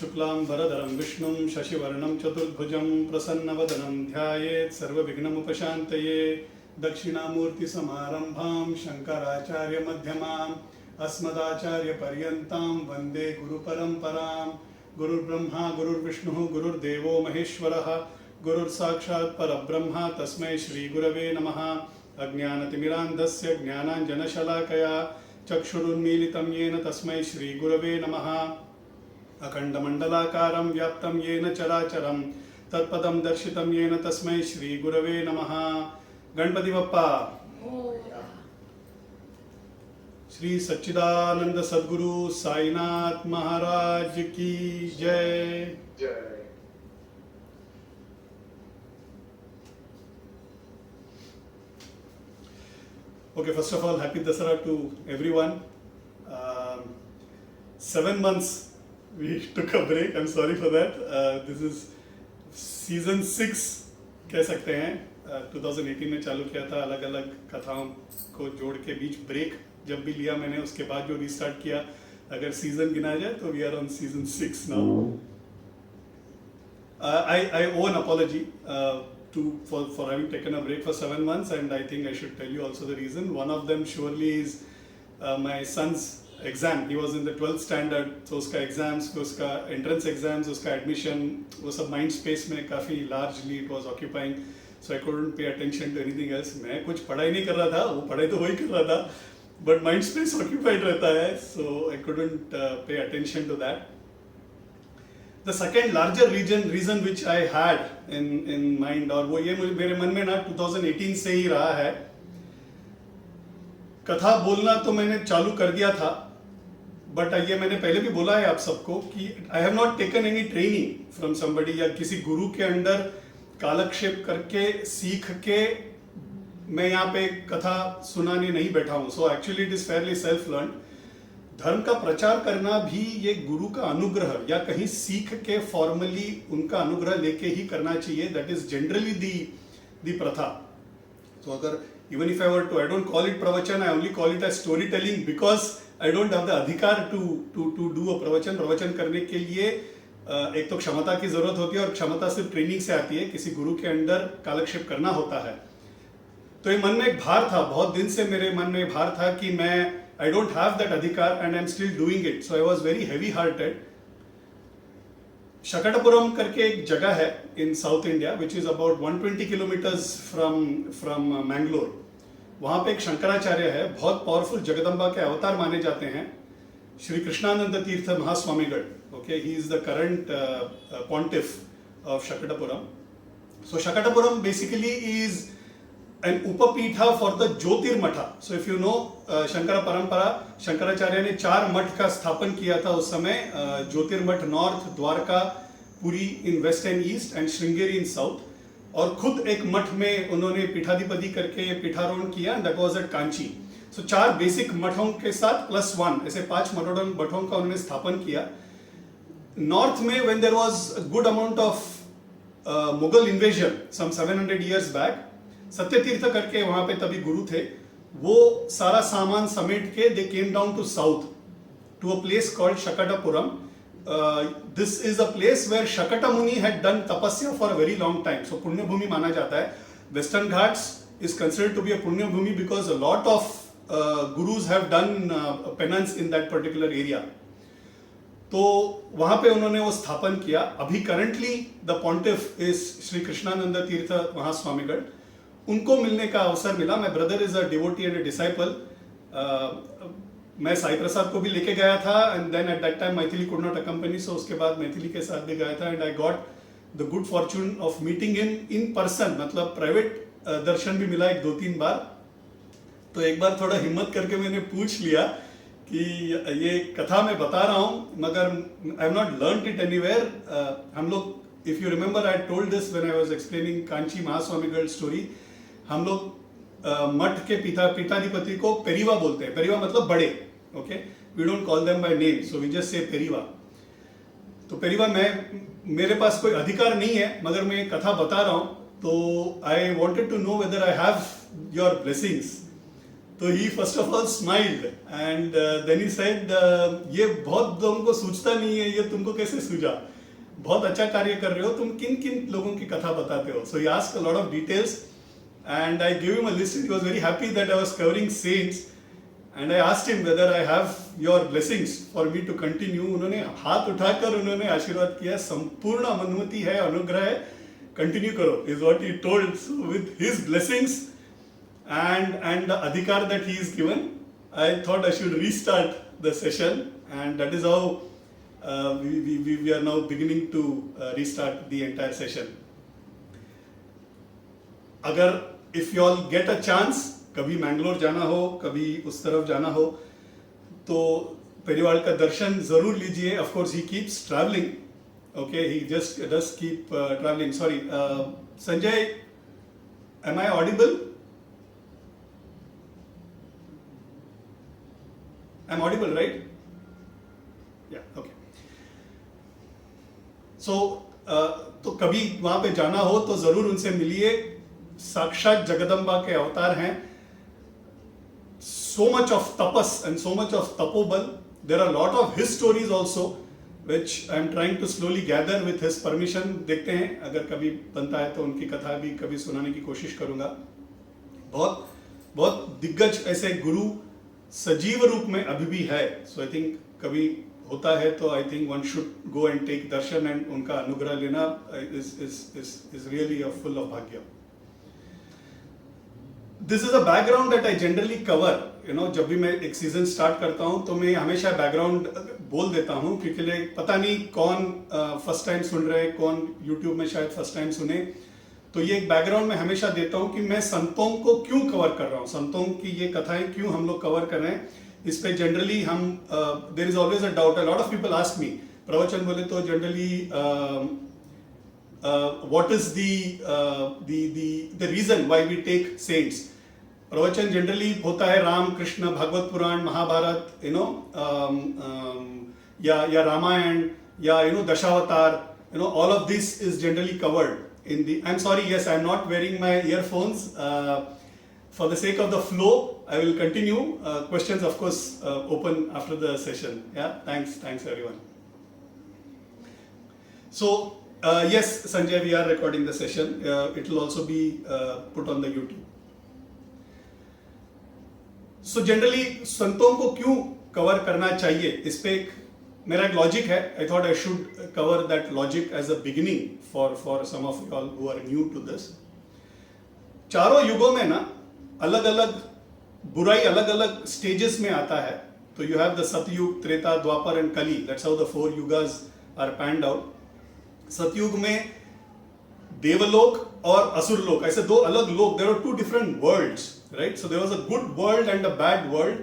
शुक्लांबरधरं विष्णुं शशिवर्णं चतुर्भुजं प्रसन्नवदनं ध्यायेत् सर्वविघ्नोपशान्तये। दक्षिणामूर्तिसमारम्भां शङ्कराचार्यमध्यमाम् अस्मदाचार्यपर्यन्तां वन्दे गुरुपरम्परां। गुरुर्ब्रह्मा गुरुर्विष्णुः गुरुर्देवो महेश्वरः गुरुर्साक्षात् परब्रह्म तस्मै श्रीगुरवे नमः। अज्ञानतिमिरान्धस्य ज्ञानाञ्जनशलाकया चक्षुरुन्मीलितं येन तस्मै श्रीगुरवे नमः। अखण्डमण्डलाकारं व्याप्तं येन चराचरं तत्पदं दर्शितं येन तस्मै श्रीगुरवे नमः। गणपति बप्पा श्री सच्चिदानंद सद्गुरु साईनाथ महाराज की जय। Okay, first of all, happy Dasara to everyone. 7 months we took a break. I'm sorry for that. This is season 6 कह सकते हैं। 2018 में चालू किया था, अलग अलग कथाओं को जोड़ के बीच ब्रेक जब भी लिया मैंने, उसके बाद जो रिस्टार्ट किया, अगर सीजन गिना जाए तो we are on season 6 now. I owe an apology for having taken a break for 7 months, and I think I should tell you also the reason. One of them surely is my son's exam. He was in the 12th standard, so उसका exams, उसका entrance exams, उसका admission, वो सब mind space में काफ़ी largely it was occupying, so I couldn't pay attention to anything else. मैं कुछ पढ़ाई नहीं कर रहा था, वो पढ़ाई तो वही कर रहा था, बट माइंड स्पेस ऑक्यूपाइड रहता है, so I couldn't pay attention to that. The second larger reason which I had in mind, और वो ये मेरे मन में ना 2018 से ही रहा है। कथा बोलना तो मैंने चालू कर दिया था, बट ये मैंने पहले भी बोला है आप सबको कि आई have not taken any training from somebody, या किसी गुरु के अंडर कालक्षेप करके सीख के मैं यहाँ पे कथा सुनाने नहीं बैठा हूँ। So actually it is fairly self learn. धर्म का प्रचार करना भी ये गुरु का अनुग्रह या कहीं सीख के फॉर्मली उनका अनुग्रह लेके ही करना चाहिए। दैट इज जनरली दी प्रथा। तो अगर even if I were to, I don't call it प्रवचन, I only call it as story telling, because I don't have the अधिकार टू डू अ प्रवचन। प्रवचन करने के लिए एक तो क्षमता की जरूरत होती है, और क्षमता सिर्फ ट्रेनिंग से आती है, किसी गुरु के अंडर कालक्षेप करना होता है। तो ये मन में एक भार था, बहुत दिन से मेरे मन में भार था कि मैं I don't have that adhikar and I'm still doing it. So I was very heavy-hearted. Shakatapuram करके एक जगह है in South India, which is about 120 kilometers from Mangalore. वहाँ पे एक शंकराचार्य है, बहुत पावरफुल जगदम्बा के अवतार माने जाते हैं, श्री कृष्णानंद तीर्थ महास्वामीगढ़। Okay, he is the current pontiff of Shakatapuram. So Shakatapuram basically is an upapitha for the Jyotirmatha. So if you know Shankara परंपरा, शंकराचार्य ने 4 मठ का स्थापन किया था उस समय। Jyotirmath north, Dwarka, Puri in west and east, and Sringeri in south. और खुद एक मठ में उन्होंने पीठाधिपति करके पीठारोहण किया, that was at Kanchi. So 4 basic मठों के साथ +1 ऐसे 5 मठों का उन्होंने स्थापन किया। नॉर्थ में when there was a good amount of Mughal invasion some 700 years back, Satyatirtha करके वहां पे तभी गुरु थे, वो सारा सामान समेट के they came down to south to a place called Shakatapuram. This is a place where Shakata Muni had done तपस्या for a very long time. So पुण्य भूमि माना जाता है। Western Ghats is considered to be a पुण्य भूमि because a lot of gurus have done penance in that particular area. तो वहां पे उन्होंने वो स्थापन किया। अभी currently the pontiff is Shri Krishnanand तीर्थ महास्वामीगढ़। उनको मिलने का अवसर मिला। My brother is a devotee and a disciple. मैं साई प्रसाद को भी लेके गया था, and then at that time Maithili could not accompany, so उसके बाद मैथिली के साथ भी गया था, and I got the good fortune of meeting in person, मतलब प्राइवेट दर्शन भी मिला 1-2-3 बार। तो एक बार थोड़ा हिम्मत करके मैंने पूछ लिया कि ये कथा मैं बता रहा हूँ, मगर I have not learned it anywhere. हम लोग, if you remember, I told this when I was explaining Kanchi Mahaswamigal story. हम लोग मठ के पीठाधिपति को पेरीवा बोलते हैं। पेरीवा मतलब बड़े। Okay, we don't call them by name, so we just say Periva. तो पेरीवा, मेरे पास कोई अधिकार नहीं है, मगर मैं कथा बता रहा हूं, तो I wanted to know whether I have your blessings. तो he first of all smiled and then he said ये बहुत तुमको सूझता नहीं है, ये तुमको कैसे सूझा, बहुत अच्छा कार्य कर रहे हो, तुम किन किन लोगों की कथा बताते हो. So he asked a lot of details and I gave him a list. He was very happy that I was covering saints, and I asked him whether I have your blessings for me to continue. उन्होंने हाथ उठाकर उन्होंने आशीर्वाद किया, संपूर्ण अनुमति है, अनुग्रह है, कंटिन्यू करो, is what he told. So with his blessings and the adhikar that he is given, I thought I should restart the session, and that is how we are now beginning to restart the entire session. अगर if you all get a chance, कभी मैंगलोर जाना हो, कभी उस तरफ जाना हो, तो परिवार का दर्शन जरूर लीजिए. Of course he keeps travelling, okay, he just does keep travelling. Sorry Sanjay, am I audible? I am audible right? Yeah okay. So तो कभी वहां पे जाना हो तो जरूर उनसे मिलिए. साक्षात जगदम्बा के अवतार हैं. so much of tapas and so much of tapobal. There are a lot of his stories also which I am trying to slowly gather with his permission. देखते हैं, अगर कभी बनता है तो उनकी कथा भी कभी सुनाने की कोशिश करूंगा. बहुत बहुत दिग्गज ऐसे गुरु सजीव रूप में अभी भी है. सो आई थिंक कभी होता है तो I think one should go and take darshan, and उनका अनुग्रह लेना is really a full of bhagya. This is a background that I generally cover. You know, जब भी मैं एक सीजन स्टार्ट करता हूं तो मैं हमेशा बैकग्राउंड बोल देता हूं, क्योंकि पता नहीं कौन फर्स्ट टाइम सुन रहे हैं, कौन यूट्यूब में शायद फर्स्ट टाइम सुने. तो ये एक बैकग्राउंड में हमेशा देता हूं कि मैं संतों को क्यों कवर कर रहा हूं, संतों की ये कथाएं क्यों हम लोग कवर कर रहे हैं. इस पे जनरली हम there is always a doubt. A lot of people ask me, प्रवचन बोले तो generally what is the reason why we take saints. प्रवचन जनरली होता है राम कृष्ण, भागवत पुराण, महाभारत, यू नो, या रामायण, या you know Dashavatar, you know, all of this is generally covered in the. I'm sorry, yes, I'm not wearing my earphones. For the sake of the flow, I will continue. Questions, of course, open after the session. Yeah, thanks everyone. So. Yes, Sanjay, we are recording the session. It will also be put on the YouTube. So generally, संतों को क्यों cover करना चाहिए, इस पे मेरा एक logic है. I thought I should cover that logic as a beginning for some of you all who are new to this. चारों युगों में ना अलग अलग बुराई अलग अलग स्टेजेस में आता है. तो you have the सतयुग, त्रेता, द्वापर and कली. That's how the 4 yugas are panned out. सतयुग में देवलोक और असुरलोक, ऐसे दो अलग लोक. There are 2 different worlds, right? So there was a good world and a bad world,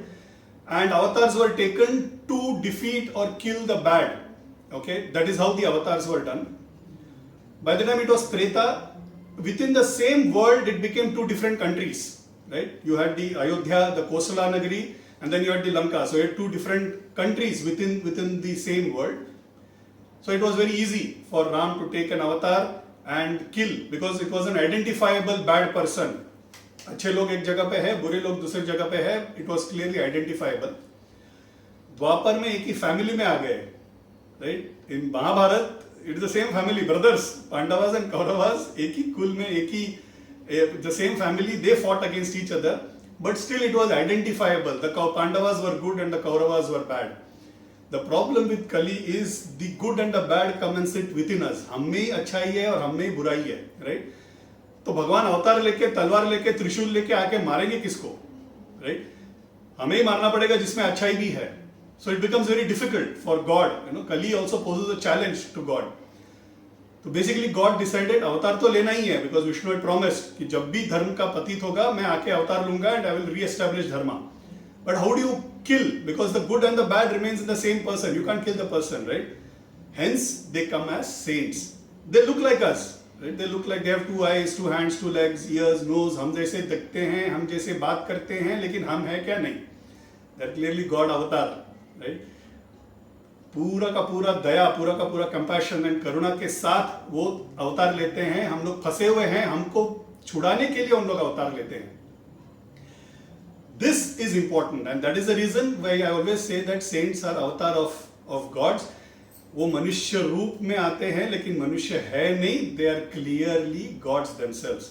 and avatars were taken to defeat or kill the bad. Okay, that is how the avatars were done. By the time it was Treta, within the same world it became 2 different countries, right? You had the Ayodhya, the Kosala Nagari, and then you had the Lanka. So you had 2 different countries within the same world. So it was very easy for Ram to take an avatar and kill, because it was an identifiable bad person. अच्छे लोग एक जगह पे है, बुरे लोग दूसरी जगह पे है. It was clearly identifiable. द्वापर में एक ही फैमिली में आ गए, right? In Mahabharat it is the same family, brothers, Pandavas and Kauravas, एक ही कुल में, एक ही the same family. They fought against each other, but still it was identifiable. The Pandavas were good and the Kauravas were bad. The problem with Kali is the good and the bad come and sit within us. हम में ही अच्छाई है और हम में ही बुराई है, right? तो भगवान अवतार लेके, तलवार लेके, त्रिशूल लेके आके मारेंगे किसको, right? हमें ही मारना पड़ेगा जिसमें अच्छाई भी है. So it becomes very difficult for God. You know, Kali also poses a challenge to God. तो basically God decided अवतार तो लेना ही है, because Vishnu had promised कि जब भी धर्म का पतित होगा मैं आके अवतार लूंगा and I will re-establish dharma. But how do you kill? Because the good and the bad remains in the same person. You can't kill the person, right? Hence, they come as saints. They look like us, right? They look like they have 2 eyes, 2 hands, 2 legs, ears, nose. हम जैसे दिखते हैं, हम जैसे बात करते हैं, लेकिन हम हैं क्या? नहीं. They're clearly God avatar, right? पूरा का पूरा दया, पूरा का पूरा कंपैशन एंड करुणा के साथ वो अवतार लेते हैं. हम लोग फंसे हुए हैं, हमको छुड़ाने के लिए हम लोग अवतार लेते हैं. This is important and that is the reason why I always say that saints are avatar of gods. वो मनुष्य रूप में आते हैं लेकिन मनुष्य है नहीं, they are clearly gods themselves.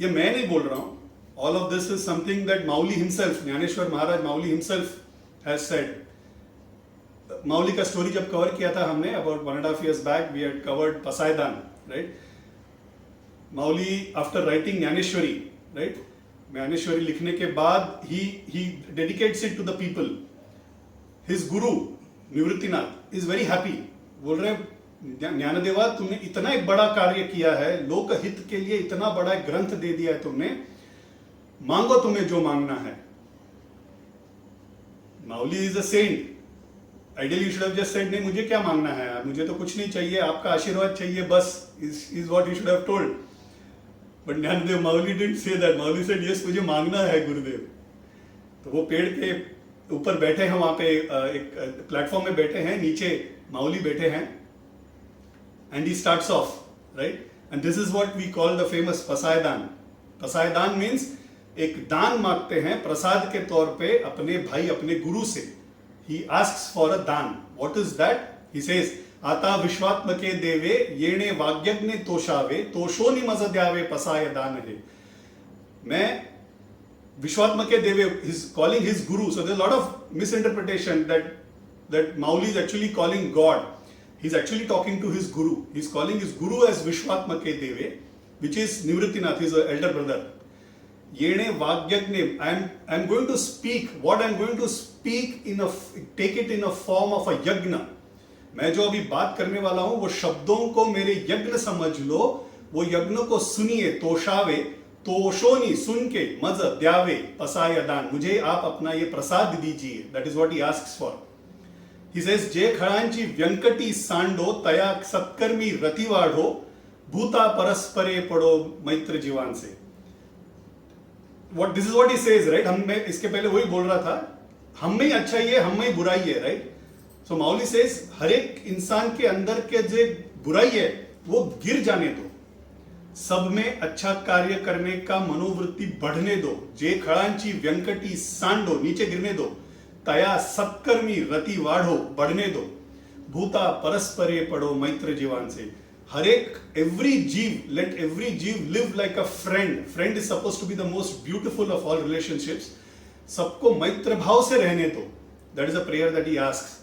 ये मैं नहीं बोल रहा हूं. All of this is something that Mauli himself, Dnyaneshwar Maharaj Mauli himself has said. Mauli का स्टोरी जब कवर किया था हमने about 1.5 years back, we had covered Pasaidan, right? Mauli after writing Dnyaneshwari, right? Dnyaneshwari लिखने के बाद he dedicates it to the people. His guru Nivruttinath is very happy. बोल रहे ज्ञानदेवा तुमने इतना एक बड़ा कार्य किया है, लोक हित के लिए इतना बड़ा एक ग्रंथ दे दिया है तुमने, मांगो तुम्हें जो मांगना है. Mauli is a saint. Ideally you should have just said नहीं मुझे क्या मांगना है यार, मुझे तो कुछ नहीं चाहिए, आपका आशीर्वाद चाहिए बस, is what he should have told. But Gyandev Mauli didn't say that. Mauli said yes मुझे मांगना है गुरुदेव. तो वो पेड़ के ऊपर बैठे हैं, वहां पे एक प्लेटफॉर्म में बैठे हैं, नीचे Mauli बैठे हैं, and he starts off, right? And this is what we call the famous Pasaidan. Pasaidan means एक दान मांगते हैं प्रसाद के तौर पे अपने भाई अपने गुरु से. He asks for a दान. What is that? He says, आता विश्वात्मके देवे येणे वाग्यज्ञे तोषावे तोषोनि मज द्यावे पसाय दान है. मैं विश्वात्मके देवे, he's calling his guru. So there's a lot of misinterpretation that Mauli is actually calling God. He's actually talking to his guru. He's calling his guru as Vishwatmake Deve, which is Nivritinath, his elder brother. Yene Vagyagne, I'm going to speak, what I'm going to speak take it in a form of a yagna. मैं जो अभी बात करने वाला हूं वो शब्दों को मेरे यज्ञ समझ लो, वो यज्ञ को सुनिए, तोषावे, तोषोनी सुन के, मज द्यावे पसाय दान, मुझे आप अपना ये प्रसाद दीजिए. That is what he asks for. He says, जे खळांची व्यंकटी सांडो तया सत्कर्मी रतिवाढो भूता परस्परे पडो मैत्र जीवान से. This is what he says, right? मैं इसके पहले वही बोल रहा था, हम में ही अच्छाई है, हम में ही बुराई है, right? So Mauli says, हर एक इंसान के अंदर के जो बुराई है वो गिर जाने दो, सब में अच्छा कार्य करने का मनोवृत्ति बढ़ने दो. जे खळांची व्यंकटी सांडो, नीचे गिरने दो, तया सत्कर्मी रति वाढ़ो, बढ़ने दो, भूता परस्परे पड़ो मैत्र जीवान से. हर एक every जीव, let every जीव live like a friend. Friend is supposed to be the most beautiful of all relationships. सबको मैत्र भाव से रहने दो. That is a prayer that he asks.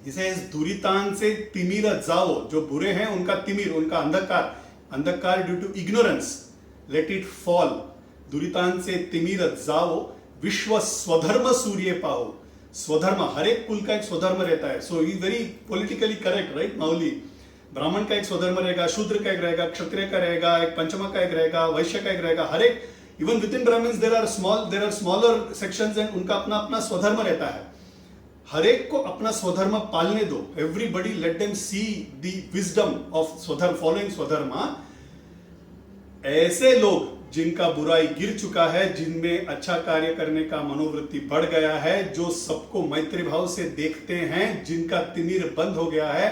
He says, दुरितान से तिमिर जाओ, जो बुरे हैं उनका तिमिर, उनका अंधकार due to ignorance, let it fall. दुरितान से तिमिर जाओ, विश्व स्वधर्म सूर्य पाओ. स्वधर्म, हर एक कुल का एक स्वधर्म रहता है. सो ही very politically correct, right Mauli. ब्राह्मण का एक स्वधर्म रहेगा, शूद्र का एक रहेगा, क्षत्रिय का रहेगा, एक पंचमा का एक रहेगा, वैश्य का एक रहेगा. हर एक, even within Brahmins there are smaller sections and उनका अपना अपना स्वधर्म रहता है. हर एक को अपना स्वधर्म पालने दो. Everybody let them see the wisdom of स्वधर्म, फॉलोइंग स्वधर्म. ऐसे लोग जिनका बुराई गिर चुका है, जिनमें अच्छा कार्य करने का मनोवृत्ति बढ़ गया है, जो सबको मैत्री भाव से देखते हैं, जिनका तिमिर बंद हो गया है,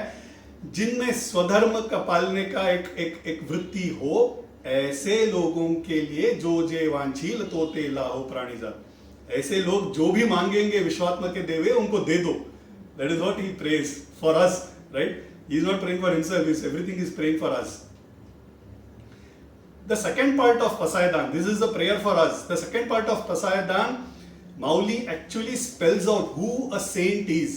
जिनमें स्वधर्म का पालने का एक वृत्ति हो, ऐसे लोगों के लिए जो जे वांछील तोते लाहो प्राणीजात. ऐसे लोग जो भी मांगेंगे विश्वात्मक के देवे उनको दे दो. That is what he praise for us, right? He is not praying for himself, everything is praying for us. The second part of Pasaidan, this is the prayer for us. The second part of Pasaidan, Mauli actually spells out who a saint is,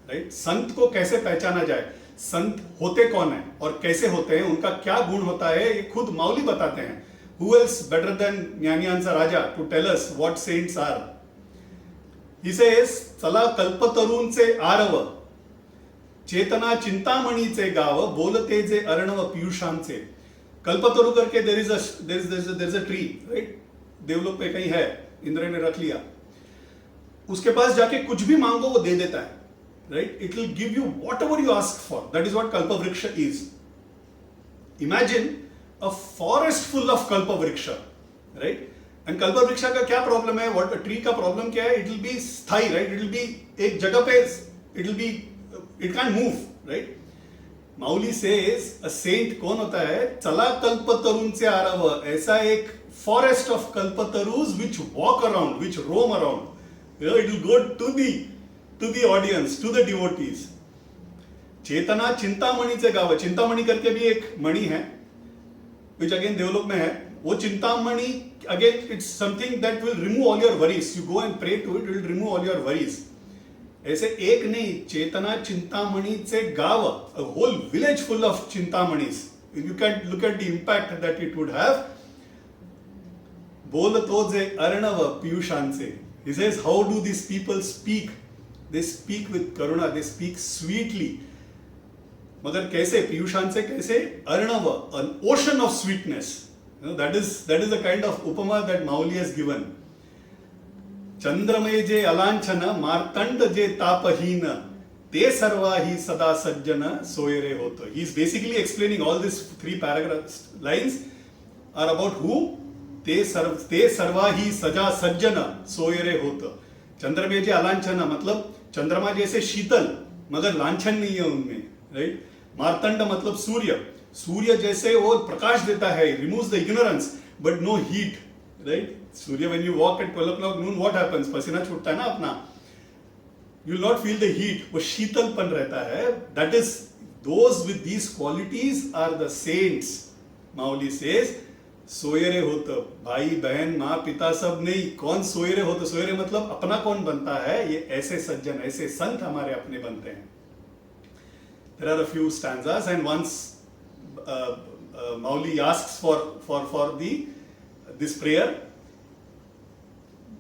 right? संत को कैसे पहचाना जाए, संत होते कौन है और कैसे होते हैं, उनका क्या गुण होता है, ये खुद माउली बताते हैं. Who else better than ज्ञानियांचा Raja to tell us what saints are? He says, चला कल्पतरूंचे आरव, चेतना चिंतामणीचे गाव, बोलते जे अर्णव पीयूषांचे. कल्पतरु करके there is a tree, right? देवलोक पे कहीं है, इंद्र ने रख लिया. उसके पास जाके कुछ भी मांगो वो दे देता है, right? It will give you whatever you ask for. That is what kalpavriksha is. Imagine a forest full of kalpavriksha, right? And kalpavriksha का क्या प्रॉब्लम है? What a tree का प्रॉब्लम क्या है? It will be स्थायी, right? It will be एक जगह पे, it can't move, right? Mauli says a saint कौन होता है? चला कल्पतरुण से आरव, ऐसा एक forest of kalpatarus which walk around, which roam around. It will go to the audience, to the devotees. चेतना चिंतामणि से गाव, चिंतामणि करके भी एक मणि है which again देवलोक में है. वो Chintamani again it's something that will remove all your worries. You go and pray to it, it will remove all your worries. ऐसे एक नहीं, चेतना चिंतामणि से गाव, a whole village full of चिंतामणिस. You can look at the impact that it would have. बोलतो जे Arnav पीयूषांचे. He says, how do these people speak? They speak with karuna, they speak sweetly. मगर कैसे? पीयूषान से कैसे? Arnav, an ocean of sweetness. That is the kind of upama that Mauli has given. Chandramay जे अलांछन, मार्तंड जे तापहीन, ते सर्वा ही सदा सज्जन सोयरे होत. He is basically explaining all these 3 paragraphs lines are about who? ते सर्वा ही सजा सज्जन सोयरे होत. चंद्रमय जे अलांछन मतलब चंद्रमा जैसे शीतल मगर लांछन नहीं है उनमें, राइट. मार्तंड मतलब सूर्य जैसे वो प्रकाश देता है, removes the ignorance but no heat, right. सूर्य when you walk at 12 o'clock noon what happens? पसीना छूटता है ना अपना. You will not feel the heat, वो शीतलपन रहता है. That is those with these qualities are the saints. Mauli says सोयरे होत. भाई बहन माँ पिता सब नहीं, कौन सोयरे होत? सोयरे मतलब अपना कौन बनता है? ये ऐसे सज्जन, ऐसे संत हमारे अपने बनते हैं. There are a few stanzas and once Mauli asks for this prayer,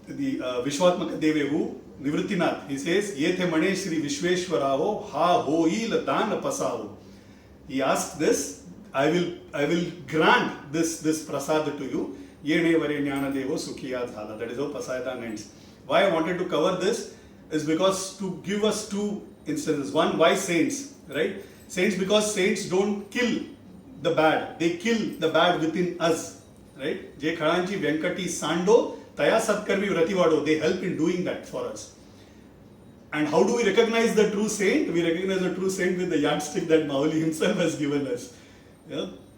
the Vishwatmaka Devehu Nivrittinath, he says, ye the mane Shri Vishweshwaraho ha hoil dan pasaho. He asks this, I will grant this prasad to you. Ye ne vare jnana devo sukhiya dhala. That is how Pasayadan ends. Why I wanted to cover this is because to give us 2 instances. One, why saints? Right? Saints, because saints don't kill the bad, they kill the bad within us. Right? Je Khadanchi Venkati Sando Taya Satkarvi Vrativado, they help in doing that for us. And how do we recognize the true saint? We recognize the true saint with the yardstick that Mauli himself has given us.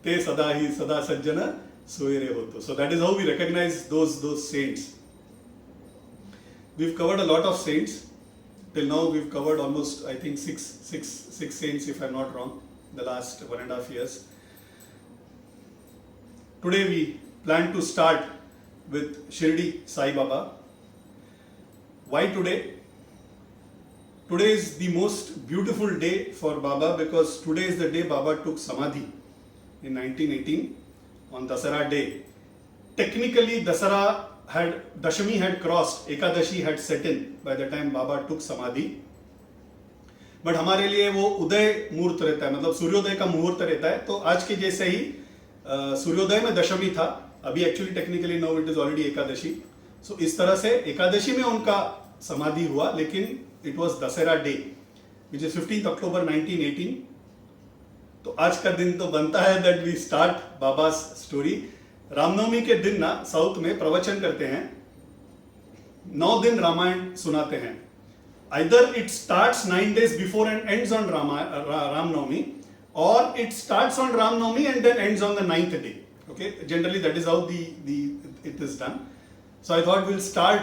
Te sadahi sada sajjana soyere hoto. So that is how we recognize those saints. We've covered a lot of saints. Till now we've covered almost, I think, six saints, if I'm not wrong, the last 1.5 years. Today we plan to start with Shirdi Sai Baba. Why today? Today is the most beautiful day for Baba because today is the day Baba took Samadhi in 1918 on Dasara day. Technically, Dashami had crossed, Ekadashi had set in by the time Baba took Samadhi. But हमारे लिए वो उदय मुहूर्त रहता है, मतलब सूर्योदय का मुहूर्त रहता है. तो आज के जैसे ही सूर्योदय में दशमी था, अभी actually technically now it is already एकादशी. सो इस तरह से एकादशी में उनका समाधि हुआ, लेकिन it was Dussehra day which is 15 October 1918. तो आज का दिन तो बनता है दैट वी स्टार्ट बाबा's स्टोरी. रामनवमी के दिन ना साउथ में प्रवचन करते हैं, 9 दिन रामायण सुनाते हैं. Either it starts 9 days before and ends on Ramnavami, or it starts on Ramnavami and then ends on the 9th day. Okay, generally that is how it is done. So I thought we'll start.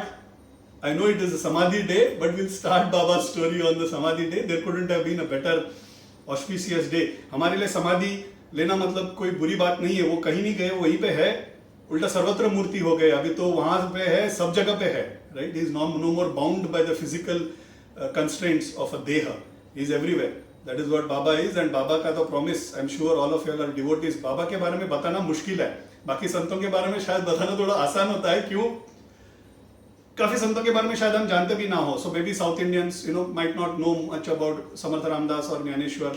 I know it is a Samadhi day, but we'll start Baba's story on the Samadhi day. There couldn't have been a better auspicious day. हमारे लिए समाधि लेना मतलब कोई बुरी बात नहीं है. वो कहीं नहीं गए, वहीं पे है. उल्टा सर्वत्र मूर्ति हो गए. अभी तो वहां पे है, सब जगह पे है. Right? He is no more bound by the physical constraints of a deha. He is everywhere. That is what Baba is. And Baba का तो promise, I'm sure all of you are devotees. बाबा के बारे में बताना मुश्किल है. बाकी संतों के बारे में शायद बताना थोड़ा आसान होता है. क्यों? काफी संतों के बारे में शायद हम जानते भी ना हो. So maybe South Indians, might not know much about Samartha Ramdas or Jnaneshwar,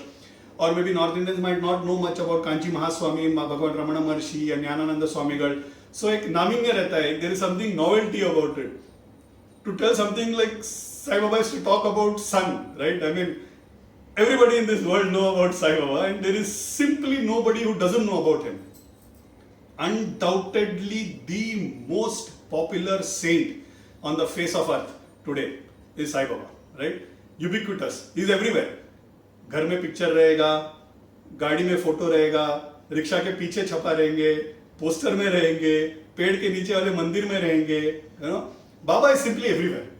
or maybe North Indians might not know much about Kanchi Mahaswami, Bhagavad Ramana Maharshi, and Jnanananda Swamigal. So एक नामिन्य रहता है. There is something novelty about it. To tell something like Sai Baba is to talk about sun, right? I mean, everybody in this world know about Sai Baba, and there is simply nobody who doesn't know about him. Undoubtedly the most popular saint on the face of earth today is Sai Baba, right? Ubiquitous. He is everywhere. घर में picture रहेगा, गाड़ी में photo रहेगा, rickshaw के पीछे छपा रहेंगे, पोस्टर में रहेंगे, पेड़ के नीचे वाले मंदिर में रहेंगे, you know. Baba is simply everywhere.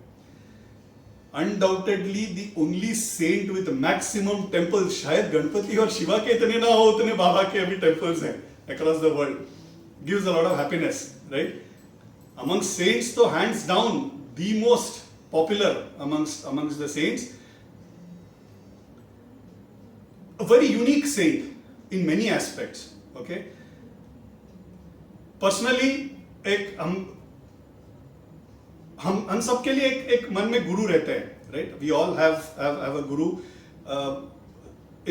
Undoubtedly the only Saint with maximum temples. शायद गणपति और शिवा के इतने ना हो उतने बाबा के अभी टेम्पल्स हैं across the world. Gives a lot of happiness, right. Amongst saints, तो hands down the most popular amongst the saints. A very unique saint in many aspects. Okay. Personally, एक हम सब के लिए एक मन में गुरु रहते हैं, right? We all have a guru.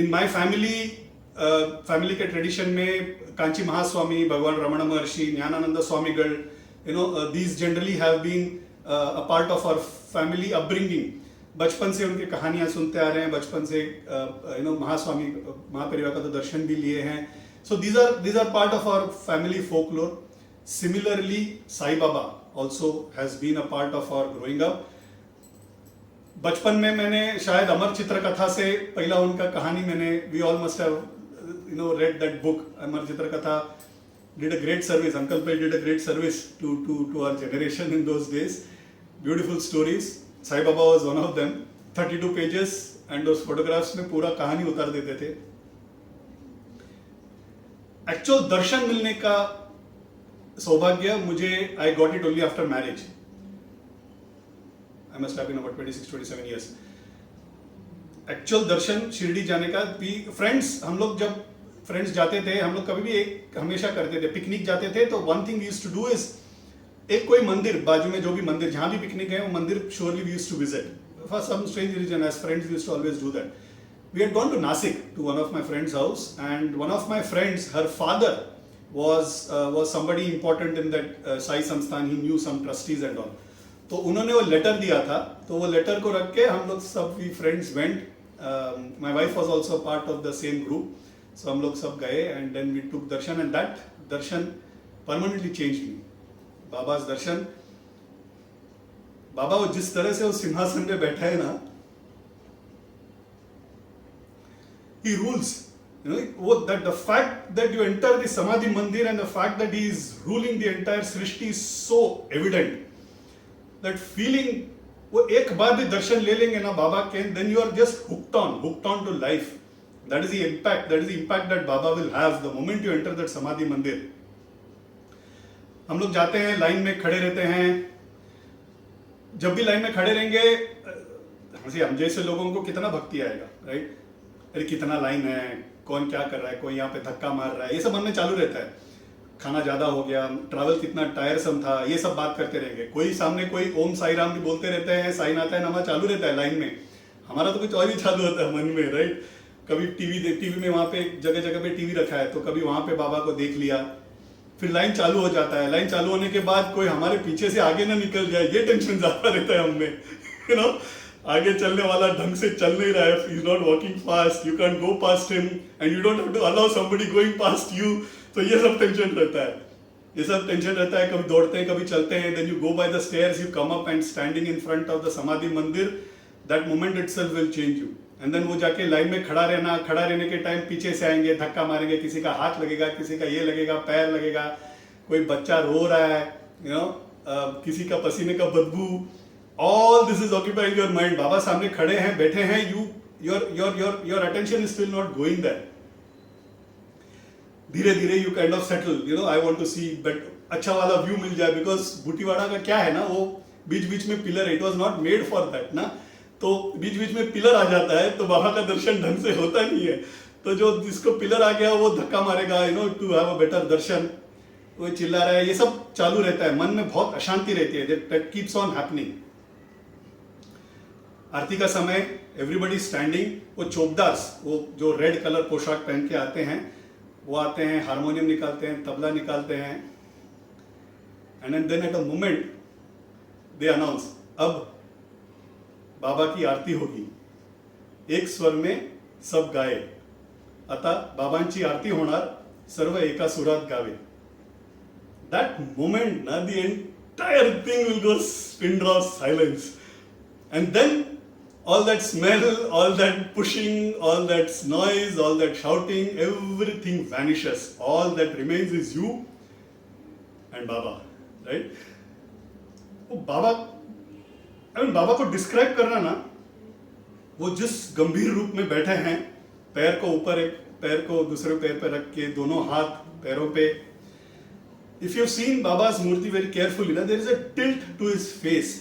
In my family के ट्रेडिशन में कांची महास्वामी, भगवान रमण महर्षि, Gyananand स्वामीगढ़, you know, these generally have been a part of our family upbringing. बचपन से उनकी कहानियां सुनते आ रहे हैं, बचपन से you know, महास्वामी महापरिवार का तो दर्शन भी लिए हैं. So these are part of our family folklore. Similarly, Sai Baba also has been a part of our growing up. बचपन में मैंने शायद अमर चित्र कथा से पहला उनका कहानी मैंने we all must have you know read that book. अमर चित्र कथा did a great service. Uncle Pai did a great service to our generation in those days. Beautiful stories. Sai Baba was one of them. 32 pages and those photographs में पूरा कहानी उतार देते थे. Actual दर्शन मिलने का सौभाग्य मुझे I got it only after marriage. I must have been about 26-27 years. Actual दर्शन शिरडी जाने का भी फ्रेंड्स, हम लोग जब फ्रेंड्स जाते थे, हम लोग कभी भी एक हमेशा करते थे, पिकनिक जाते थे तो one thing we used to do is एक कोई मंदिर बाजू में, जो भी मंदिर जहां भी पिकनिक गए वो मंदिर surely we used to visit. For some strange reason as friends we used to always do that. We had gone to Nashik to one of my friends house and one of my friends, her father was somebody important in that Sai Sansthan. He knew some trustees and all. तो उन्होंने वो letter दिया था, तो वो letter को रख के हम लोग सब we friends went. My wife was also part of the same group. So हम लोग सब गए and then we took darshan and that darshan permanently changed me. बाबा's दर्शन, बाबा वो जिस तरह से उस सिंहासन पे बैठा है ना, he rules. You know, that the fact that you enter the Samadhi Mandir and the fact that he is ruling the entire Srishti is so evident. That feeling, वो एक बार भी दर्शन ले लेंगे ना बाबा के, then you are just hooked on to life. That is the impact that Baba will have the moment you enter that Samadhi Mandir. हम लोग जाते हैं, लाइन में खड़े रहते हैं. जब भी लाइन में खड़े रहेंगे, हम जैसे लोगों को कितना भक्ति आएगा, राइट? अरे कितना लाइन है, कौन क्या कर रहा है, कोई यहाँ पे धक्का मार रहा है, ये सब मन में चालू रहता है. खाना ज्यादा हो गया, ट्रैवल कितना टायरसम था, ये सब बात करते रहेंगे. कोई सामने कोई ओम साई राम भी बोलते रहते हैं, साई नाथ है नमा चालू रहता है लाइन में. हमारा तो कुछ और ही चालू होता है मन में, राइट? कभी टीवी में वहां पे जगह जगह पे टीवी रखा है तो कभी वहां पे बाबा को देख लिया. फिर लाइन चालू हो जाता है. लाइन चालू होने के बाद कोई हमारे पीछे से आगे ना निकल जाए, ये टेंशन ज्यादा रहता है हमें. यू नो, आगे चलने वाला ढंग से चल नहीं रहा है, he is not walking fast, you can go past him and you don't have to allow somebody going past you. तो ये सब टेंशन रहता है. कभी दौड़ते हैं, कभी चलते हैं. Then you go by the stairs, you come up and standing in front of the samadhi mandir. That moment itself will change you. And then वो जाके लाइन में खड़ा रहने के टाइम पीछे से आएंगे, धक्का मारेंगे, किसी का हाथ लगेगा, किसी का ये लगेगा, पैर लगेगा, कोई बच्चा रो रहा है, यू नो, किसी का पसीने का बदबू. All this is occupying your mind. Baba सामने खड़े हैं, बैठे हैं, your attention is still not going there. धीरे धीरे you kind of settle. You know, I want to see but अच्छा वाला व्यू मिल जाए, बिकॉज बूटीवाड़ा का क्या है ना, वो बीच बीच में पिलर है, it was not made for that ना. तो बीच बीच में पिलर आ जाता है तो बाबा का दर्शन ढंग से होता नहीं है. तो जो जिसको पिलर आ गया वो धक्का मारेगा, you know, to have a better दर्शन. वो चिल्ला रहा है, ये सब चालू रहता है. मन में बहुत अशांति रहती है. That keeps on happening. आरती का समय, एवरीबडी स्टैंडिंग. वो चौकदार्स, वो जो रेड कलर पोशाक पहन के आते हैं, वो आते हैं, हारमोनियम निकालते हैं, तबला निकालते हैं. And then at a moment they announce, अब बाबा की आरती होगी. एक स्वर में सब गाए, आता बाबांची आरती होणार, सर्व एका सुरात गावे. That moment, na, the entire thing will go pin drop silence. And then all that smell, all that pushing, all that noise, all that shouting, everything vanishes. All that remains is you and Baba, right? वो बाबा, बाबा को describe करना ना, वो जिस गंभीर रूप में बैठे हैं, पैर को ऊपर, एक पैर को दूसरे पैर पे रख के, दोनों हाथ पैरों पे. If you've seen Baba's Murthy very carefully, ना, there is a tilt to his face.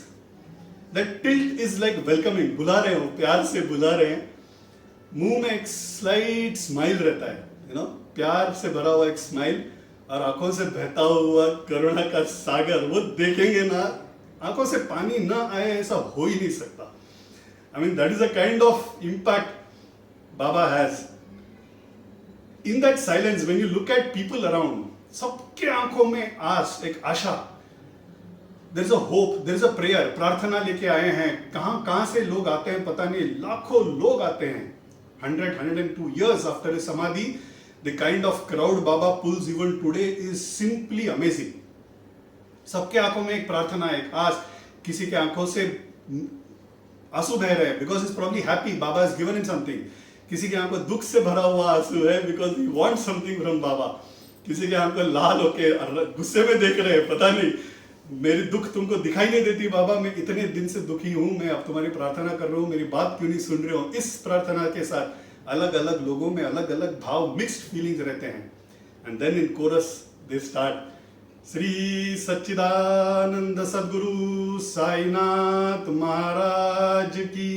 That tilt is like welcoming, बुला रहे हो, प्यार से बुला रहे हैं. मुंह में एक स्लाइट स्माइल रहता है, प्यार से भरा हुआ एक स्माइल, और आंखों से बहता हुआ करुणा का सागर. वो देखेंगे ना, आंखों से पानी ना आए ऐसा हो ही नहीं सकता. I mean, that is the kind of impact Baba has. In that silence, when you look at people around, सबके आंखों में आस, एक आशा. There is a hope, there is a prayer. प्रार्थना लेके आए हैं. कहां से लोग आते हैं पता नहीं, लाखों लोग आते हैं. 102 years after his samadhi, the kind of crowd Baba pulls even today is simply amazing. सबके आंखों में एक प्रार्थना, एक आस. किसी के आंखों से आंसू बह रहे हैं because he's probably happy Baba has given him something. किसी के आंखों दुख से भरा हुआ आंसू है because he wants something from Baba. किसी के आंखों लाल होके गुस्से में देख रहे हैं, पता नहीं मेरी दुख तुमको दिखाई नहीं देती बाबा, मैं इतने दिन से दुखी हूं, मैं अब तुम्हारी प्रार्थना कर रहा हूं, मेरी बात क्यों नहीं सुन रहे हो. इस प्रार्थना के साथ अलग अलग लोगों में अलग अलग भाव, मिक्स्ड फीलिंग्स रहते हैं. And then in chorus they start Shri Sachchidanand Sadguru Sainath Maharaj की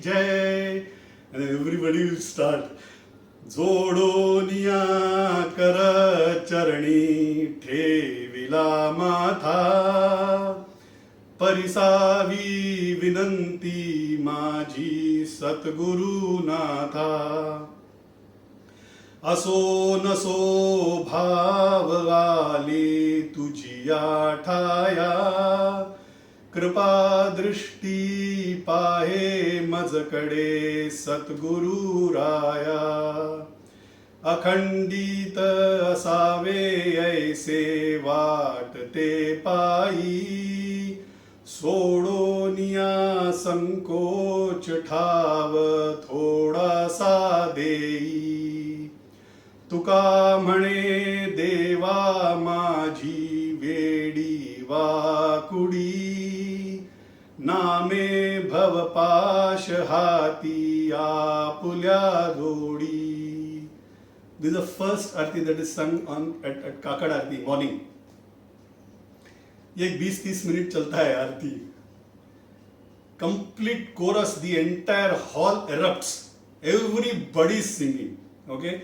जय. And everybody will start. जोडोनिया कर चरणी ठेविला माथा, परिसावी विनंती माझी सद्गुरुनाथा. असो नसो भाव आले तुझिया ठाया, कृपा दृष्टी पाहे मजकडे सद्गुरु राया. अखंडित असावे ऐसे वाटते पायी, सोडोनिया संकोच ठाव थोडासा देई. तुका म्हणे देवा माझी वेडी वाकुडी, नामे भवपाश हाती आपुल्या जोडी. This is the first arti that is sung at Kakad Arti morning. ये 20-30 मिनट चलता है आरती. Complete chorus, the entire hall erupts. Everybody is singing. Okay.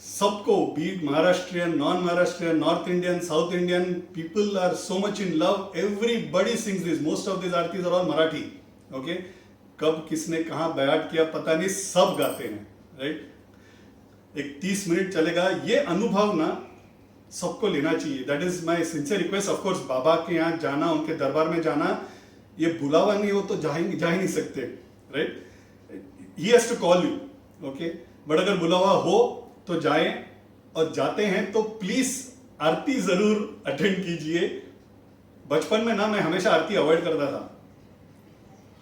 सबको, be it Maharashtrian, non-Maharashtrian, North Indian, South Indian, people are so much in love. Everybody sings this. Most of these artis are all Marathi. Okay. कब किसने कहाँ बैठ किया पता नहीं, सब गाते हैं, right? एक 30 मिनट चलेगा. ये अनुभव ना सबको लेना चाहिए. That is my sincere request. Of course Baba के यहाँ जाना, उनके दरबार में जाना, ये बुलावा नहीं हो तो जा ही नहीं सकते, right? He has to call you, okay. But अगर बुलावा हो तो जाएं, और जाते हैं तो प्लीज आरती जरूर अटेंड कीजिए. बचपन में ना मैं हमेशा आरती अवॉइड करता था.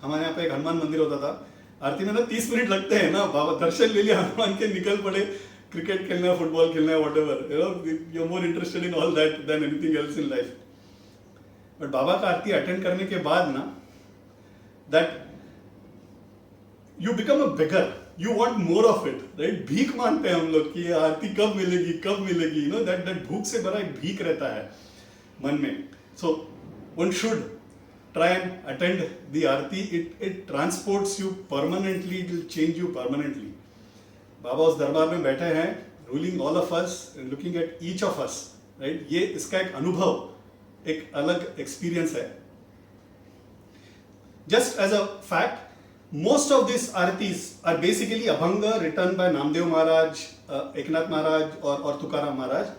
हमारे यहाँ पे एक हनुमान मंदिर होता था. आरती में ना 30 मिनट लगते हैं ना, बाबा दर्शन ले लिया हनुमान के, निकल पड़े, क्रिकेट खेलना, फुटबॉल खेलना, whatever, you are more interested in all that then anything else in life. But Baba का आरती अटेंड करने के बाद ना, that you become a beggar, you want more of it, right? भीख मांगते हैं हम लोग कि ये आरती कब मिलेगी, कब मिलेगी, यू नो, दैट भूख से भरा एक भीख रहता है मन में. So one should try and attend the aarti. It transports you permanently. It will change you permanently. बाबा उस दरबार में बैठे हैं, ruling all of us and looking at each of us, right? ये इसका एक अनुभव, एक अलग experience है. Just as a fact, most of these aartis are basically abhanga written by Namdev Maharaj, Eknath Maharaj और तुकाराम महाराज.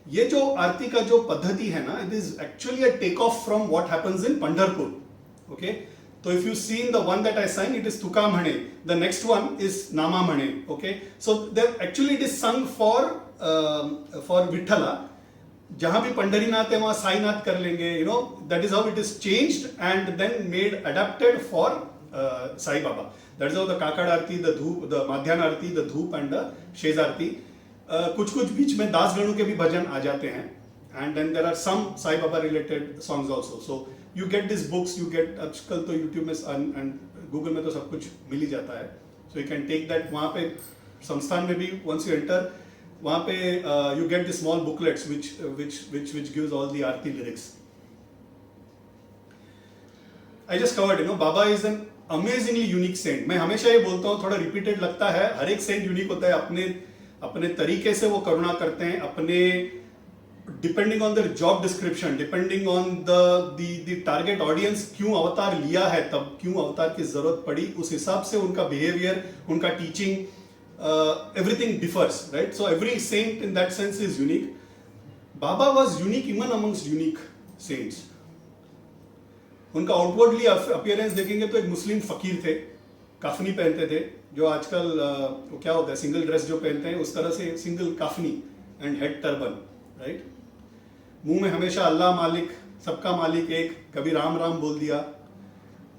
ये जो आरती का जो पद्धति है ना, it is actually a take off from what happens in Pandharpur. Okay, तो if you see in the one that I sang, it is Tuka म्हणे, the next one is Nama म्हणे. Okay, so there actually it is sung for Vitthala. जहां भी पंढरीनाथ है वहां साईनाथ कर लेंगे, you know, that is how it is changed and then made adapted for Sai Baba. That is how the Kakad Aarti, the Dhoop, the Madhyan Aarti, the Dhoop and the Shej Aarti. कुछ बीच में दास गणों के भी भजन आ जाते हैं. and then there are some Sai Baba related songs also. So you get these books, you get, आजकल तो YouTube में and Google में तो सब कुछ मिल ही जाता है, so you can take that. वहाँ पे संस्थान में भी once you enter, वहाँ पे you get the small booklets which gives all the Aarti lyrics. I just covered, Baba is an amazingly unique saint. मैं हमेशा ये बोलता हूँ, थोड़ा रिपीटेड लगता है, हर एक सेंट यूनिक होता है, अपने तरीके से वो करुणा करते हैं, अपने depending on their job description, depending on the target audience, क्यों अवतार लिया है, तब क्यों अवतार की जरूरत पड़ी, उस हिसाब से उनका बिहेवियर, उनका teaching, everything differs, right? So every saint in that sense is unique. Baba was unique even amongst unique saints. उनका आउटवर्डली अपीयरेंस देखेंगे तो एक मुस्लिम फकीर थे, काफनी पहनते थे, जो आजकल वो क्या होता है सिंगल ड्रेस जो पहनते हैं उस तरह से single kafni and head turban, right? मुंह में हमेशा अल्लाह मालिक, सबका मालिक एक, कभी राम राम बोल दिया.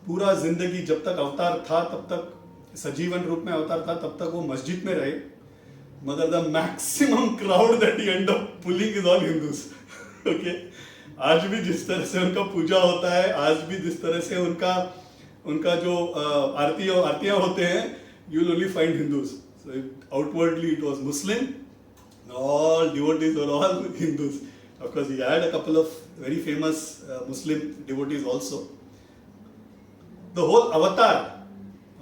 पूरा जिंदगी जब तक अवतार था तब तक, सजीवन रूप में अवतार था तब तक वो मस्जिद में रहे, मगर the maximum crowd that he and up pulling is all Hindus. Okay, आज भी जिस तरह से उनका पूजा होता है, आज भी जिस तरह से उनका जो आरतियां होते हैं, you will only find Hindus. So outwardly it was Muslim, all devotees were all Hindus. Of course, he had a couple of very famous Muslim devotees also. The whole avatar,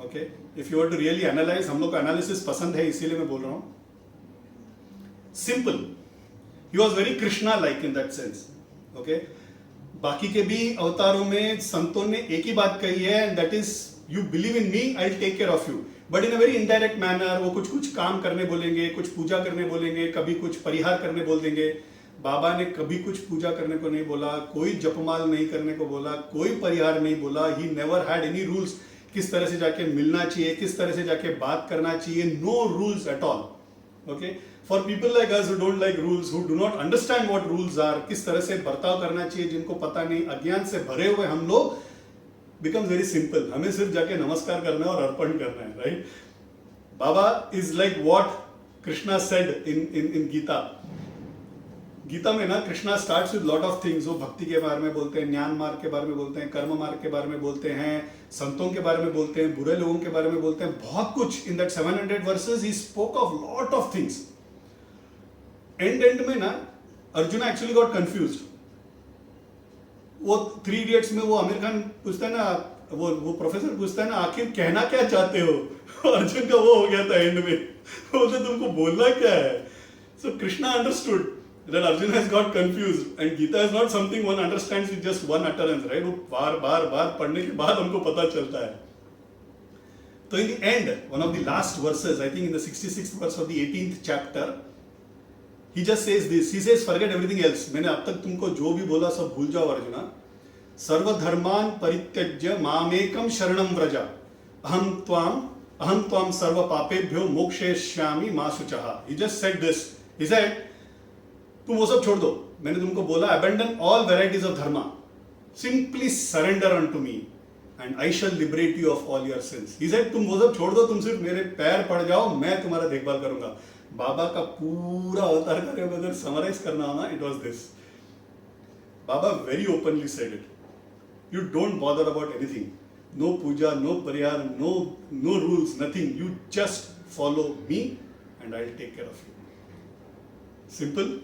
okay, if you were to really analyze, हम लोग को analysis पसंद है इसीलिए मैं बोल रहा हूँ. Simple. He was very Krishna-like in that sense. Okay. बाकी के भी अवतारों में संतों ने एक ही बात कही है, and that is you believe in me, I'll take care of you. But in a very indirect manner. वो कुछ काम करने बोलेंगे, कुछ पूजा करने बोलेंगे, कभी कुछ परिहार करने बोल देंगे. बाबा ने कभी कुछ पूजा करने को नहीं बोला, कोई जपमाल नहीं करने को बोला, कोई परिहार नहीं बोला. He never had any rules. किस तरह से जाके मिलना चाहिए, किस तरह से जाके बात करना चाहिए, no rules at all. Okay? For people like us who don't like rules, who do not understand what rules are, किस तरह से बर्ताव करना चाहिए, जिनको पता नहीं, अज्ञान से भरे हुए हम लोग, becomes very simple. हमें सिर्फ जाके नमस्कार करना है और अर्पण करना है, right? Baba is like what Krishna said in Gita. Gita में ना Krishna starts with lot of things. वो भक्ति के बारे में बोलते हैं, ज्ञान मार्ग के बारे में बोलते हैं, कर्म मार्ग के बारे में बोलते हैं, संतों के बारे में बोलते हैं, बुरे लोगों के बारे में बोलते हैं, बहुत कुछ. In that 700 verses he spoke of lot of things. And में ना अर्जुन एक्चुअली गॉट कंफ्यूज्ड. वो 3 Idiots में वो आमिर खान पूछता है ना, वो प्रोफेसर पूछता है ना, आखिर कहना क्या चाहते हो? अर्जुन का वो हो गया था एंड में, बोलते तुमको बोलना क्या है? So Krishna understood that Arjun has got confused, and Gita is not something one understands with just one utterance, right? वो बार पढ़ने के बाद हमको पता चलता है. तो in the end, one of the last versus, I think in the 66th verse of the 18th chapter, he just says this. He says, forget everything else. मैंने अब तक तुमको जो भी बोला सब भूल जाओ अर्जुना. सर्वधर्मान परित्यज्य मामेकम शरणम व्रजा, अहम त्वाम सर्व पापेभ्यो मोक्षयिष्यामि मा शुचः. He just said this. He said, तुम वो सब छोड़ दो. मैंने तुमको बोला, abandon all varieties of dharma. Simply surrender unto me and I shall liberate you of all your sins. He said, तुम वो सब छोड़ दो, तुम सिर्फ मेरे पैर पड़ जाओ, मैं तुम्हारा देखभाल करूंगा. बाबा का पूरा अवतार कार्य अगर समराइज करना हो ना, it was this. Baba very openly said it. You don't bother about anything. No puja, no parihar, no rules, nothing. You just follow me and I will take care of you. Simple.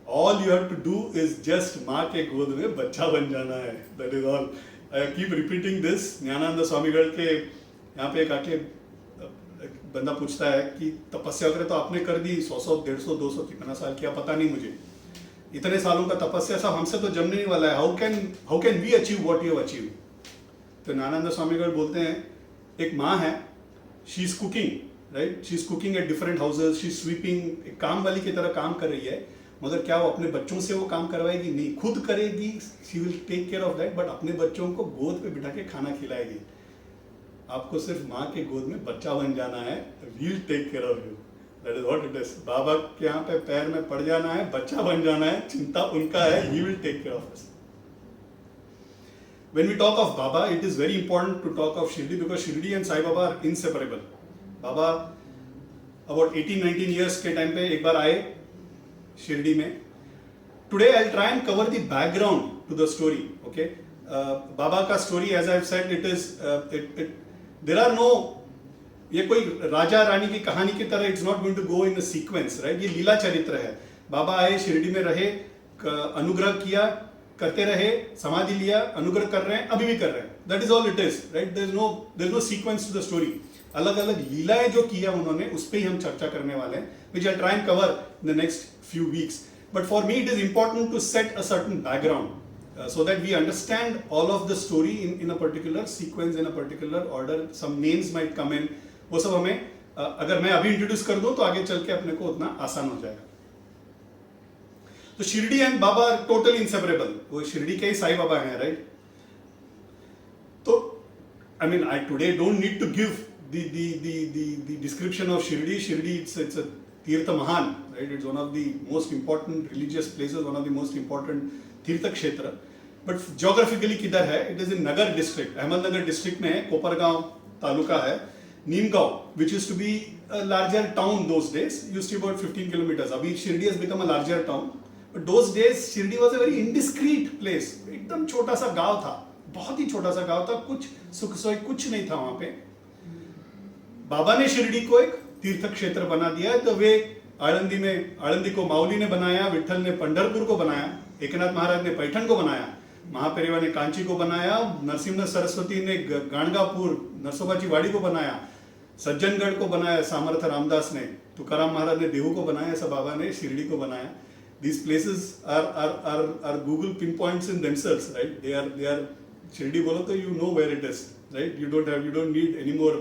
All you have to do is just माँ के गोद में बच्चा बन जाना है. That is all. I keep repeating this. Gyananand Swamigadh के यहाँ पे एक आके बंदा पूछता है कि तपस्या करे तो आपने कर दी 100, 150, 200 कितना साल किया पता नहीं मुझे, इतने सालों का तपस्या सब हमसे तो जमने नहीं वाला है. How can we achieve what you have achieve? तो ज्ञानानंद स्वामीगढ़ बोलते हैं, एक माँ है, she is cooking, right? She is cooking at different houses, she is sweeping, एक काम वाली की तरह काम कर रही है, मगर क्या वो अपने बच्चों से वो काम करवाएगी? नहीं, खुद करेगी, she will take care of that, but अपने बच्चों को गोद पे बिठा के खाना खिलाएगी. आपको सिर्फ माँ के गोद में बच्चा बन जाना है. We'll take care of you. That is what it is. Baba के यहाँ पे पैर में पड़ जाना है, बच्चा बन जाना है, चिंता उनका है. He will take care of us. When we talk of Baba, it is very important to talk of Shirdi because Shirdi and Sai Baba are inseparable. Baba about 18-19 years के टाइम पे एक बार आए शिरडी में, today I'll try and cover the background to the story. Okay, Baba का story, as I've said, it is there are no, ये कोई राजा रानी की कहानी की तरह it's not going to go in a sequence, right. ये लीला चरित्र है. बाबा आए, शिरडी में रहे, अनुग्रह किया, करते रहे, समाधि लिया, अनुग्रह कर रहे हैं, अभी भी कर रहे हैं. That is all it is, right. There is no sequence to the story. अलग अलग लीलाएं जो किया उन्होंने, उस पर ही हम चर्चा करने वाले हैं, which I try and cover in the next few weeks. But for me it is important to set a certain background so that we understand all of the story in a particular sequence, in a particular order. Some names might come in, वो सब हमें अगर मैं अभी introduce कर दूं तो आगे चल के अपने को उतना आसान हो जाएगा. तो Shirdi and Baba totally inseparable. वो शिरडी के ही साईं बाबा हैं, राइट. तो I mean I today don't need to give the description of Shirdi. Shirdi, it's a Tirtha Mahan, right? It's one of the most important religious places, one of the most important Tirtha Kshetra. But geographically किधर है? It is in Nagar district. Ahmednagar district में है, कोपरगांव तालुका है. Neemgaon, which used to be a larger town those days, used to be about 15 kilometers. अभी Shirdi has become a larger town. But those days Shirdi was a very indiscreet place. एकदम छोटा सा गांव था, बहुत ही छोटा सा गांव था, कुछ सुख सोई कुछ नहीं था वहां पे. बाबा ने शिरडी को एक तीर्थ क्षेत्र बना दिया. तो वे आळंदी को माउली ने बनाया, विठल ने पंढरपुर को बनाया, एकनाथ महाराज ने पैठण को बनाया, महापेरिवा ने कांची को बनाया, नरसिंह सरस्वती ने गाणगापुर नरसोबाची वाड़ी को बनाया, सज्जनगढ़ को बनाया सामर्थ रामदास ने, तुकाराम महाराज ने देहू को बनाया, ऐसा बाबा ने शिरडी को बनाया. These places are Google pinpoints in themselves, right? They are Shirdi बोलो तो you know where it is, right? You don't need any more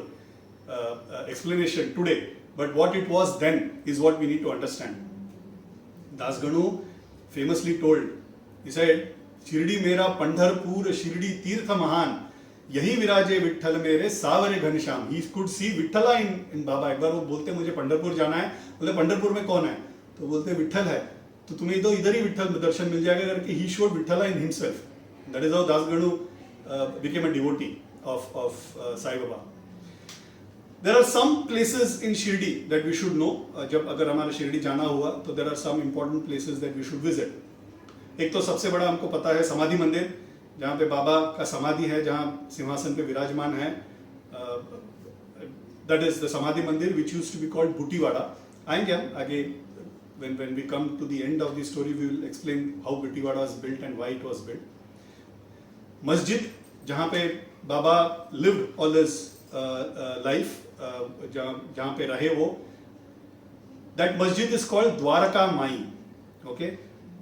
explanation today. But what it was then is what we need to understand. Das Ganu famously told, he said, Shirdi मेरा पंढरपुर शिरडी तीर्थ महान, यही विराजे विठ्ठल मेरे सावरे Ghanshyam. He could see Vitthala in बाबा. एक बार वो बोलते मुझे पंढरपुर जाना है, बोले पंढरपुर में कौन है? तो बोलते विठ्ठल है. तो तुम्हें तो इधर ही विठ्ठल दर्शन मिल जाएगा करके he showed Vitthala in himself. That is how Das Ganu became a devotee of Sai Baba. There are some places in Shirdi that we should know. जब अगर हमारा शिरडी जाना हुआ तो there are some important places that we should visit. एक तो सबसे बड़ा हमको पता है समाधि मंदिर, जहाँ पे बाबा का समाधि है, जहाँ सिंहासन पे विराजमान है. That is the समाधि मंदिर which used to be called Butiwada. आएंगे हम आगे. When we come to the end of the story, we will explain how Butiwada was built and why it was built. मस्जिद जहाँ पे बाबा lived all his life, जहाँ पे रहे वो, that masjid is called Dwarka Mai. Okay,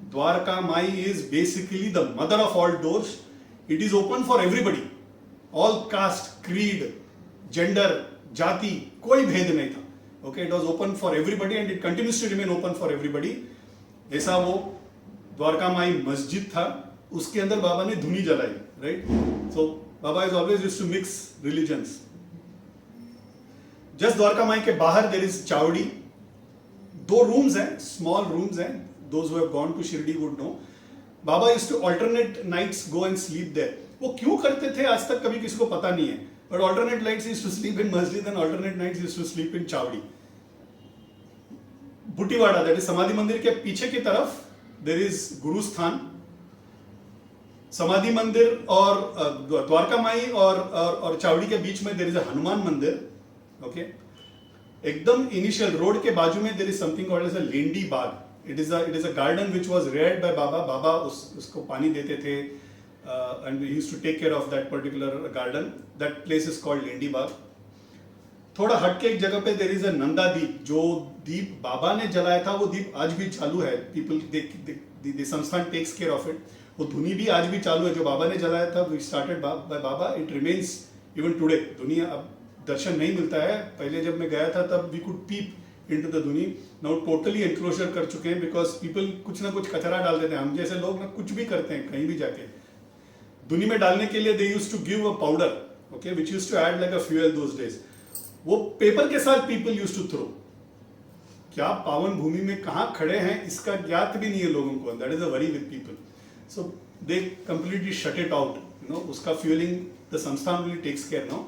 Dwarka Mai is basically the mother of all doors. It is open for everybody, all caste, creed, gender, jati, कोई भेद नहीं था. Okay, it was open for everybody and it continues to remain open for everybody. ऐसा वो द्वारका माई मस्जिद था, उसके अंदर बाबा ने धुनी जलाई, right? So Baba is always used to mix religions. Just Dwarka Mai के बाहर देर इज चावड़ी. 2 रूम्स हैं, स्मॉल रूम्स हैं. Those who have gone to Shirdi would know. Baba used to alternate nights go and sleep there. वो क्यों करते थे आज तक कभी किसी को पता नहीं है. But alternate nights used to sleep in masjid and alternate nights used to sleep in Chavadi. Butiwada, that is Samadhi Mandir के पीछे की तरफ देर इज गुरुस्थान. समाधि मंदिर और द्वारका माई और चावड़ी के बीच में देर इज अ हनुमान मंदिर. ओके, एकदम इनिशियल रोड के बाजू में there is something called as a Lendi Bagh. It is a garden which was reared by Baba. Baba उसको पानी देते थे and he used to take care of that particular garden. That place is called Lendi Bagh. थोड़ा हटके एक जगह पे there is a Nanda Deep. जो दीप बाबा ने जलाया था वो दीप आज भी चालू है. पीपल संस्थान टेक्स केयर ऑफ इट. वो धुनी भी आज भी चालू है जो बाबा ने जलाया था, we started by Baba. It remains even today. दुनिया अब दर्शन नहीं मिलता है. पहले जब मैं गया था तब we could peep into the dhuni. Now totally enclosure कर चुके हैं बिकॉज पीपल कुछ ना कुछ कचरा डाल देते हैं. हम जैसे लोग ना कुछ भी करते हैं कहीं भी जाके. धुनी में डालने के लिए they used to give a powder, okay, which used to add like a fuel those days. वो पेपर के साथ पीपल यूज्ड टू थ्रो. क्या पावन भूमि में कहाँ खड़े हैं इसका ज्ञात भी नहीं है लोगों को. That is a worry with people. So they completely shut it out. You know, उसका फ्यूलिंग द संस्थान रियली टेक्स केयर नाउ.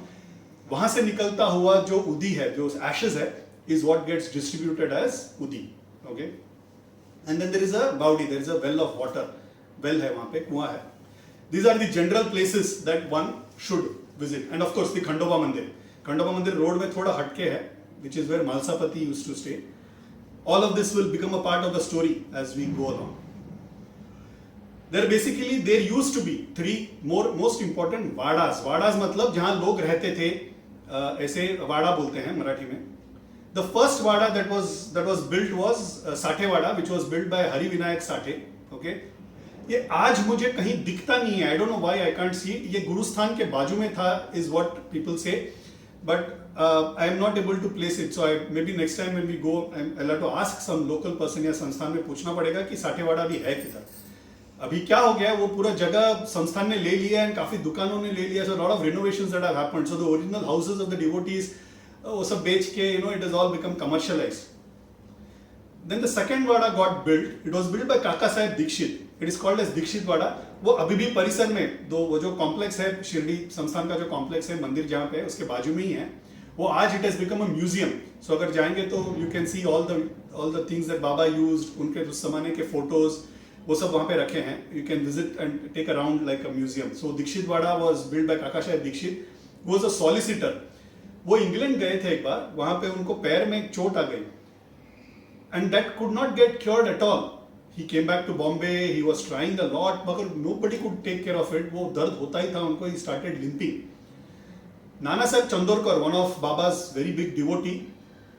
वहां से निकलता हुआ जो उदी है, जो एशेस है, is what gets distributed as udi. Okay, and then there is a bawdi, there is a well of water, well है वहां पे, कुआं है. These are the general places that one should visit. And of course the Khandoba Mandir. Khandoba Mandir road में थोड़ा हटके है, which is where Malsapati used to stay. All of this will become a part of the story as we go along. There used to be three most important वाड़ास. वाड़ास मतलब जहाँ लोग रहते थे, ऐसे वाड़ा बोलते हैं मराठी में. The first Vadra that was built was Sathe Vadra, which was built by Hari Vinayak Sathe. Okay. ये आज मुझे कहीं दिखता नहीं है. I don't know why I can't see it. ये गुरुस्थान के बाजू में था, is what people say, but I am not able to place it. So I may be next time when we go I have to ask some local person या संस्थान में पूछना पड़ेगा कि साठेवाड़ा भी है किधर. अभी क्या हो गया, वो पूरा जगह संस्थान ने ले लिया है, काफी दुकानों ने ले लिया. So lot of renovations that have happened. So the original houses of the devotees वो सब बेच के it is all become commercialised. Then the second Vada got built. It was built by Kaka Saheb Dikshit. It is called as Dikshit Vada. वो अभी भी परिसर में वो जो कॉम्प्लेक्स है, शिरडी संस्थान का जो कॉम्प्लेक्स है, मंदिर जहाँ पे है, उसके बाजू में ही है. वो आज it has become a museum. So अगर जाएंगे तो you can see all the things that Baba used, उनके उस जमाने के फोटोज वो सब वहाँ पे रखे हैं. You can visit and take around like a museum. So Dixit Wada was build by Kaka Saheb Dixit. Was a solicitor. वो इंग्लैंड गए थे एक बार, वहाँ पे उनको पैर में एक चोट आ गई. And that could not get cured at all. He came back to Bombay. He was trying a lot, but nobody could take care of it. वो दर्द होता ही था उनको. He started limping. नाना साहब Chandorkar, one of Baba's very big devotee,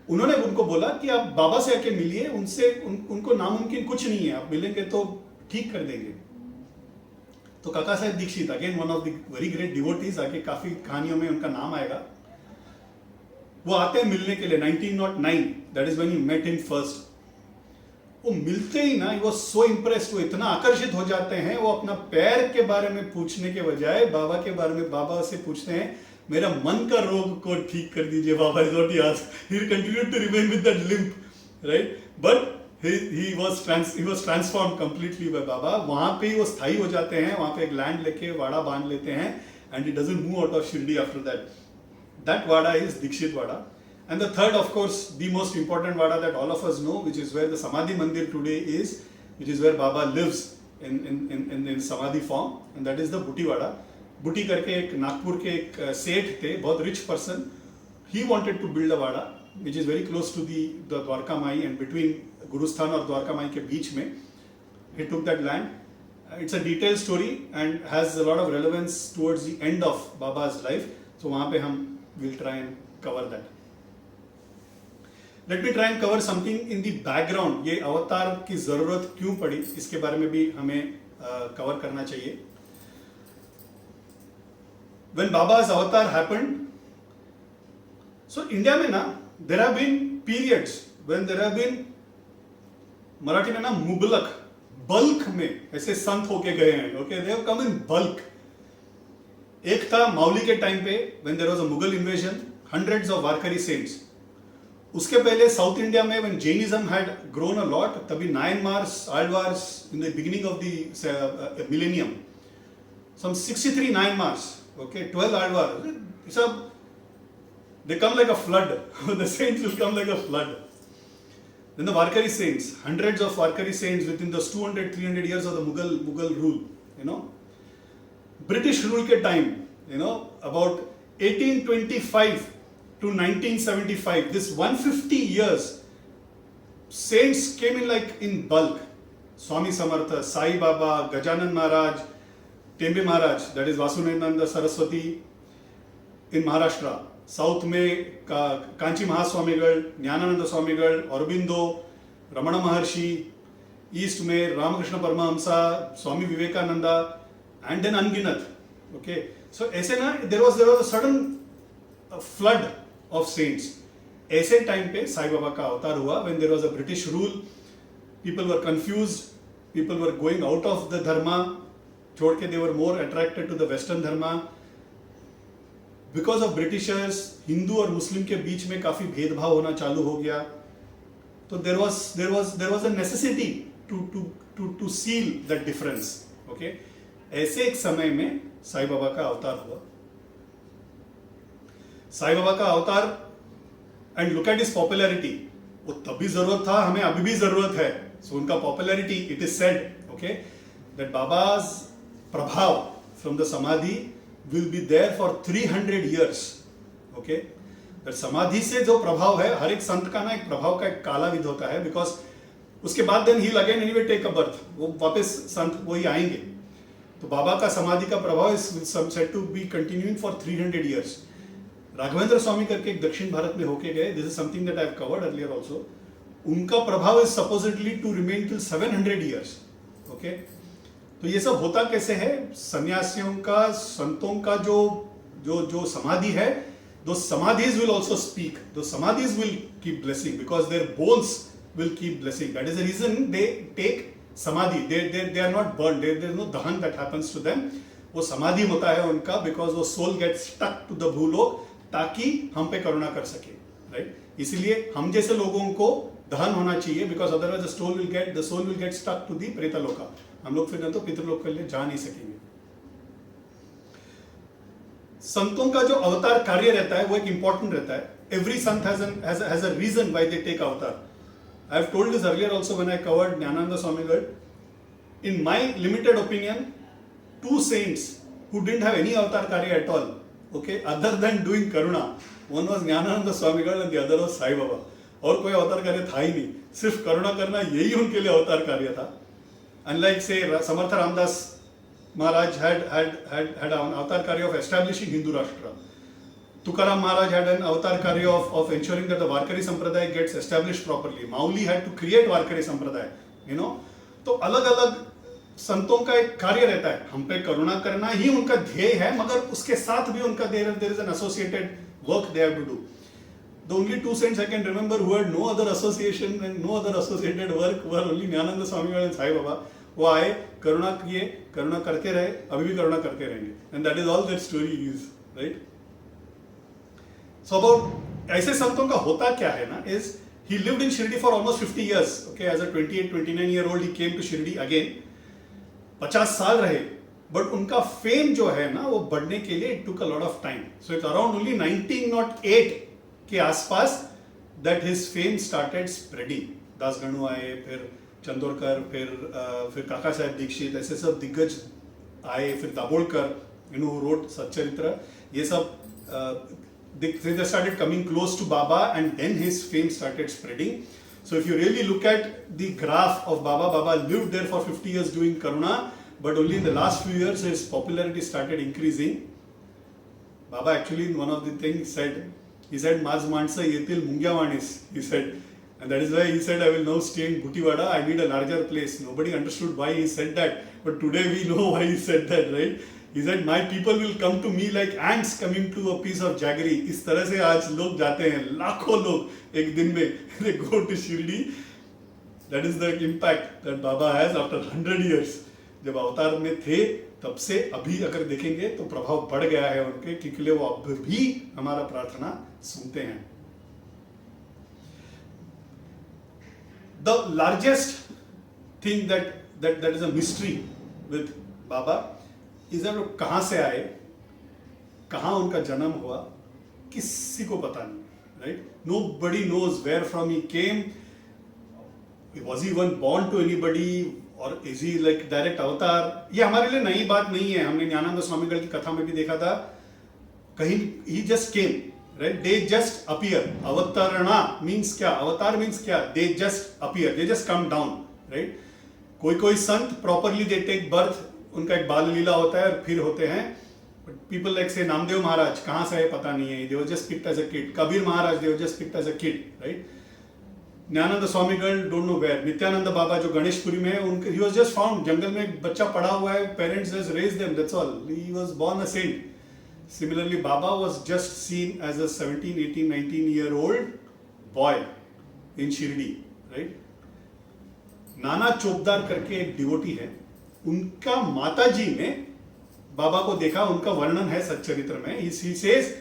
उन्होंने उनको बोला कि आप बाबा से आके मिलिए, उनसे उनको नामुमकिन कुछ नहीं है, आप मिलेंगे तो ठीक कर देंगे. तो Kaka Saheb Dixit, again one of the very great devotees, आगे काफी कहानियों में उनका नाम आएगा. वो आते हैं मिलने के लिए 1909. That is when he met him first. वो मिलते ही ना, ही वाज सो इम्प्रेस्ड, वो इतना आकर्षित हो जाते हैं. वो अपना पैर के बारे में पूछने के बजाय बाबा के बारे में बाबा से पूछते हैं, मेरा मन का रोग को ठीक कर दीजिए Baba. Is what he asked. He continued to remain with that limp, right, but he was transformed completely by Baba. वहां पे ही वो स्थायी हो जाते हैं. वहां पे एक लैंड लेके वाड़ा बांध लेते हैं, and he doesn't move out of Shirdi after that. That Vada is Dikshit Vada. And the third, of course, the most important Vada that all of us know, which is where the Samadhi Mandir today is, which is where Baba lives in Samadhi form, and that is the Bhuti Vada. Bhuti करके एक नागपुर के एक सेठ थे, बहुत rich person. He wanted to build a Vada, which is very close to the Dwarka Mai, and between Gurusthan और Dwarka Mai के बीच में. He took that land. It's a detailed story and has a lot of relevance towards the end of Baba's life. So वहाँ पे हम we'll try and cover that. Let me try and cover something in the background. ये अवतार की जरूरत क्यों पड़ी, इसके बारे में भी हमें कवर करना चाहिए. When Baba's avatar happened, so India में ना there have been periods when there have been, Marathi में ना मुबलक, बल्क में ऐसे संत होके गए हैं. Okay, they have come in bulk. एक था माउली के टाइम पे, when there was a Mughal invasion, hundreds of Warkari saints. उसके पहले साउथ इंडिया में when Jainism had grown a lot, तभी नायनमार्स, आल्वार्स in the beginning of the millennium, some 63 Nayanmars, okay, 12 Alvars, सब they come like a flood. The saints will come like a flood. Then the Warkari saints, hundreds of Warkari saints within those 200-300 years of the Mughal rule, British rule के time, about 1825 to 1975, this 150 years, saints came in like in bulk. Swami Samartha, Sai Baba, Gajanan Maharaj, Tembe Maharaj, that is Vasudevananda Saraswati in Maharashtra. South में कांची महास्वामीगढ़, ज्ञानानंद स्वामीगढ़, औरबिंदो, रमण महर्षि. East में रामकृष्ण परमहंसा, स्वामी Vivekananda, and then unginat. Okay, so ऐसे ना there was a sudden flood of saints. ऐसे time पे साई बाबा का अवतार हुआ. when there was a British rule, people were confused, people were going out of the dharma, छोड़ के they were more attracted to the western dharma. Because of Britishers, Hindu और मुस्लिम के बीच में काफी भेदभाव होना चालू हो गया. तो there was a necessity to seal that difference. Okay, ऐसे एक समय में साई बाबा का अवतार हुआ. साई बाबा का अवतार, and look at his popularity. वो तभी जरूरत था, हमें अभी भी जरूरत है. सो उनका popularity, it is said okay that Baba's prabhav from the samadhi will be there for 300 years. Okay, समाधि से जो प्रभाव है, हर एक संत का ना एक प्रभाव का एक काला विध होता है, बिकॉज उसके बाद then he again anyway take a birth, वो वापस संत वही आएंगे. तो बाबा का समाधि का प्रभाव is said to be continuing for 300 years. Raghavendra Swami करके एक दक्षिण भारत में होके गए, this is something that I have covered earlier also. उनका प्रभाव is supposedly to remain till 700 years. Okay, तो ये सब होता कैसे है? सन्यासियों का, संतों का जो जो जो समाधि है, those samadhis will also speak, those samadhis will keep blessing because their bones will keep blessing. That is the reason they take samadhi. They are not burned, there is no dahan that happens to them. वो समाधि होता है उनका because वो soul get stuck to the bhulok, ताकि हम पे करुणा कर सके, राइट? इसीलिए हम जैसे लोगों को दहन होना चाहिए, because otherwise the soul will get stuck to the pretaloka. हम लोग फिर न तो पितृलोक के लिए जा नहीं सकेंगे. संतों का जो अवतार कार्य रहता है वो एक इंपॉर्टेंट रहता है. Every sant has a reason why they take avatar. I have told this earlier also when I covered Gyananand Swamigadh. In my limited opinion, 2 saints who didn't have any avatar karya at all, okay, other than doing karuna, one was Jnanananda Swamigal and the other was Sai Baba. और कोई अवतार कार्य था ही नहीं, सिर्फ करुणा करना यही उनके लिए अवतार कार्य था. Unlike say Samarth Ramdas Maharaj had an avatar karya of establishing Hindu Rashtra. Tukaram Maharaj had an avatar karya of ensuring that the Varkari Sampradaya gets established properly. Mauli had to create Varkari Sampradaya, you know. तो अलग अलग संतों का एक कार्य रहता है. हम पे करुणा करना ही उनका ध्येय है, मगर उसके साथ भी उनका there is an associated work they have to do. The only 2 saints I can remember who had no other association and no other associated work were only Jnanananda Swamigal and Sai Baba. वो आए, करुणा किए, करुणा करते रहे, अभी भी करुणा करते रहेंगे. And that is all that story is, right? So about ऐसे संतों का होता क्या है ना, is he lived in Shirdi for almost 50 years. Okay, as a 28-29-year-old he came to Shirdi again. 50 साल रहे, बट उनका फेम जो है ना वो बढ़ने के लिए it took a lot of time. So it's around only 1908 के आसपास that his fame started spreading. Dasganu आए, फिर चंदोरकर, फिर काका साहेब दीक्षित, ऐसे सब दिग्गज आए, फिर दाभोलकर, यू नो, रोड सच्चरित्र, ये सब they started coming close to Baba, and then his fame started spreading. So if you really look at the graph of Baba lived there for 50 years doing karuna, but only in the last few years his popularity started increasing. Baba actually in one of the things he said Maz Mansa yetil Mungyavanis, he said, and that is why he said I will now stay in Bhutiwada, I need a larger place. Nobody understood why he said that, but today we know why he said that, right? He said my people will come to me like ants coming to a piece of jaggery. इस तरह से आज लोग जाते हैं, लाखों लोग एक दिन में, they go to Shirdi. That is the impact that Baba has after 100 years. जब अवतार में थे तब से अभी अगर देखेंगे तो प्रभाव बढ़ गया है उनके, क्योंकि वो अब भी हमारा प्रार्थना सुनते हैं. The largest thing that is a mystery with Baba is that वो कहाँ से आए, कहाँ उनका जन्म हुआ, किसी को पता नहीं, right? Nobody knows where from he came. Was he even born to anybody or is he like direct avatar? ये हमारे लिए नई बात नहीं है. हमने ज्ञानानंद स्वामीगढ़ की कथा में भी देखा था, कहीं he just came, right? They just appear. अवतरणा means क्या? अवतार means क्या? They just appear. They just come down, right? कोई संत properly they take birth, उनका एक बाल लीला होता है और फिर होते हैं. पीपल लाइक से नामदेव महाराज कहाँ से है पता नहीं है, they were just picked as a kid. Kabir Maharaj they were just picked as a kid, right? Gyananand स्वामीगढ़ don't know where. Nityanand बाबा जो गणेशपुरी में है, उनके he was just found, जंगल में एक बच्चा पड़ा हुआ है, parents just raised them, that's all. He was born a saint. Similarly, Baba was just seen as a 17, 18, 19-year-old boy in Shirdi, right? नाना चोपदार करके एक डिवोटी है, उनका माताजी ने बाबा को देखा, उनका वर्णन है सच्चरित्र में. He says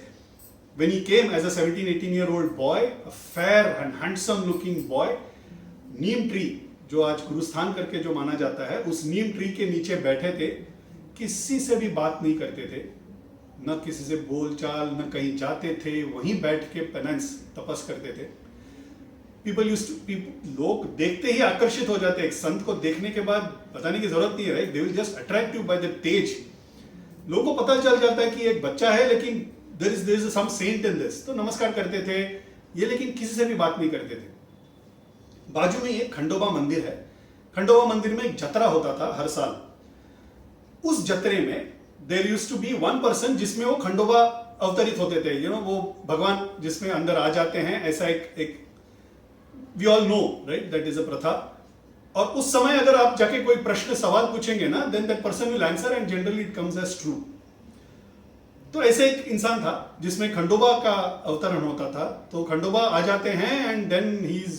when he came as a 17, 18-year-old boy, a fair and handsome looking boy, Neem tree जो आज गुरुस्थान करके जो माना जाता है, उस नीम ट्री के नीचे बैठे थे, किसी से भी बात नहीं करते थे, न किसी से बोलचाल, न कहीं जाते थे, वहीं बैठ के पेनेंस तपस करते थे. लोग देखते ही आकर्षित हो जाते हैं। एक संत को देखने के बाद बताने की जरूरत नहीं है, right? They will just attract you by the tej. लोगों को पता चल जाता है कि एक बच्चा है, लेकिन there is some saint in this, तो नमस्कार करते थे ये, लेकिन किसी से भी बात नहीं करते थे। बाजू में एक खंडोबा मंदिर है। खंडोबा मंदिर में एक जतरा होता था हर साल। उस जतरे में there used to be one person जिसमें वो खंडोबा अवतरित होते थे, वो भगवान जिसमें अंदर आ जाते हैं, ऐसा एक we all know, right, that is a प्रथा। और उस समय अगर आप जाके कोई प्रश्न सवाल पूछेंगे ना, then that person will answer and generally it comes as true. तो ऐसे एक इंसान था जिसमें खंडोबा का अवतरण होता था। तो खंडोबा आ जाते हैं and then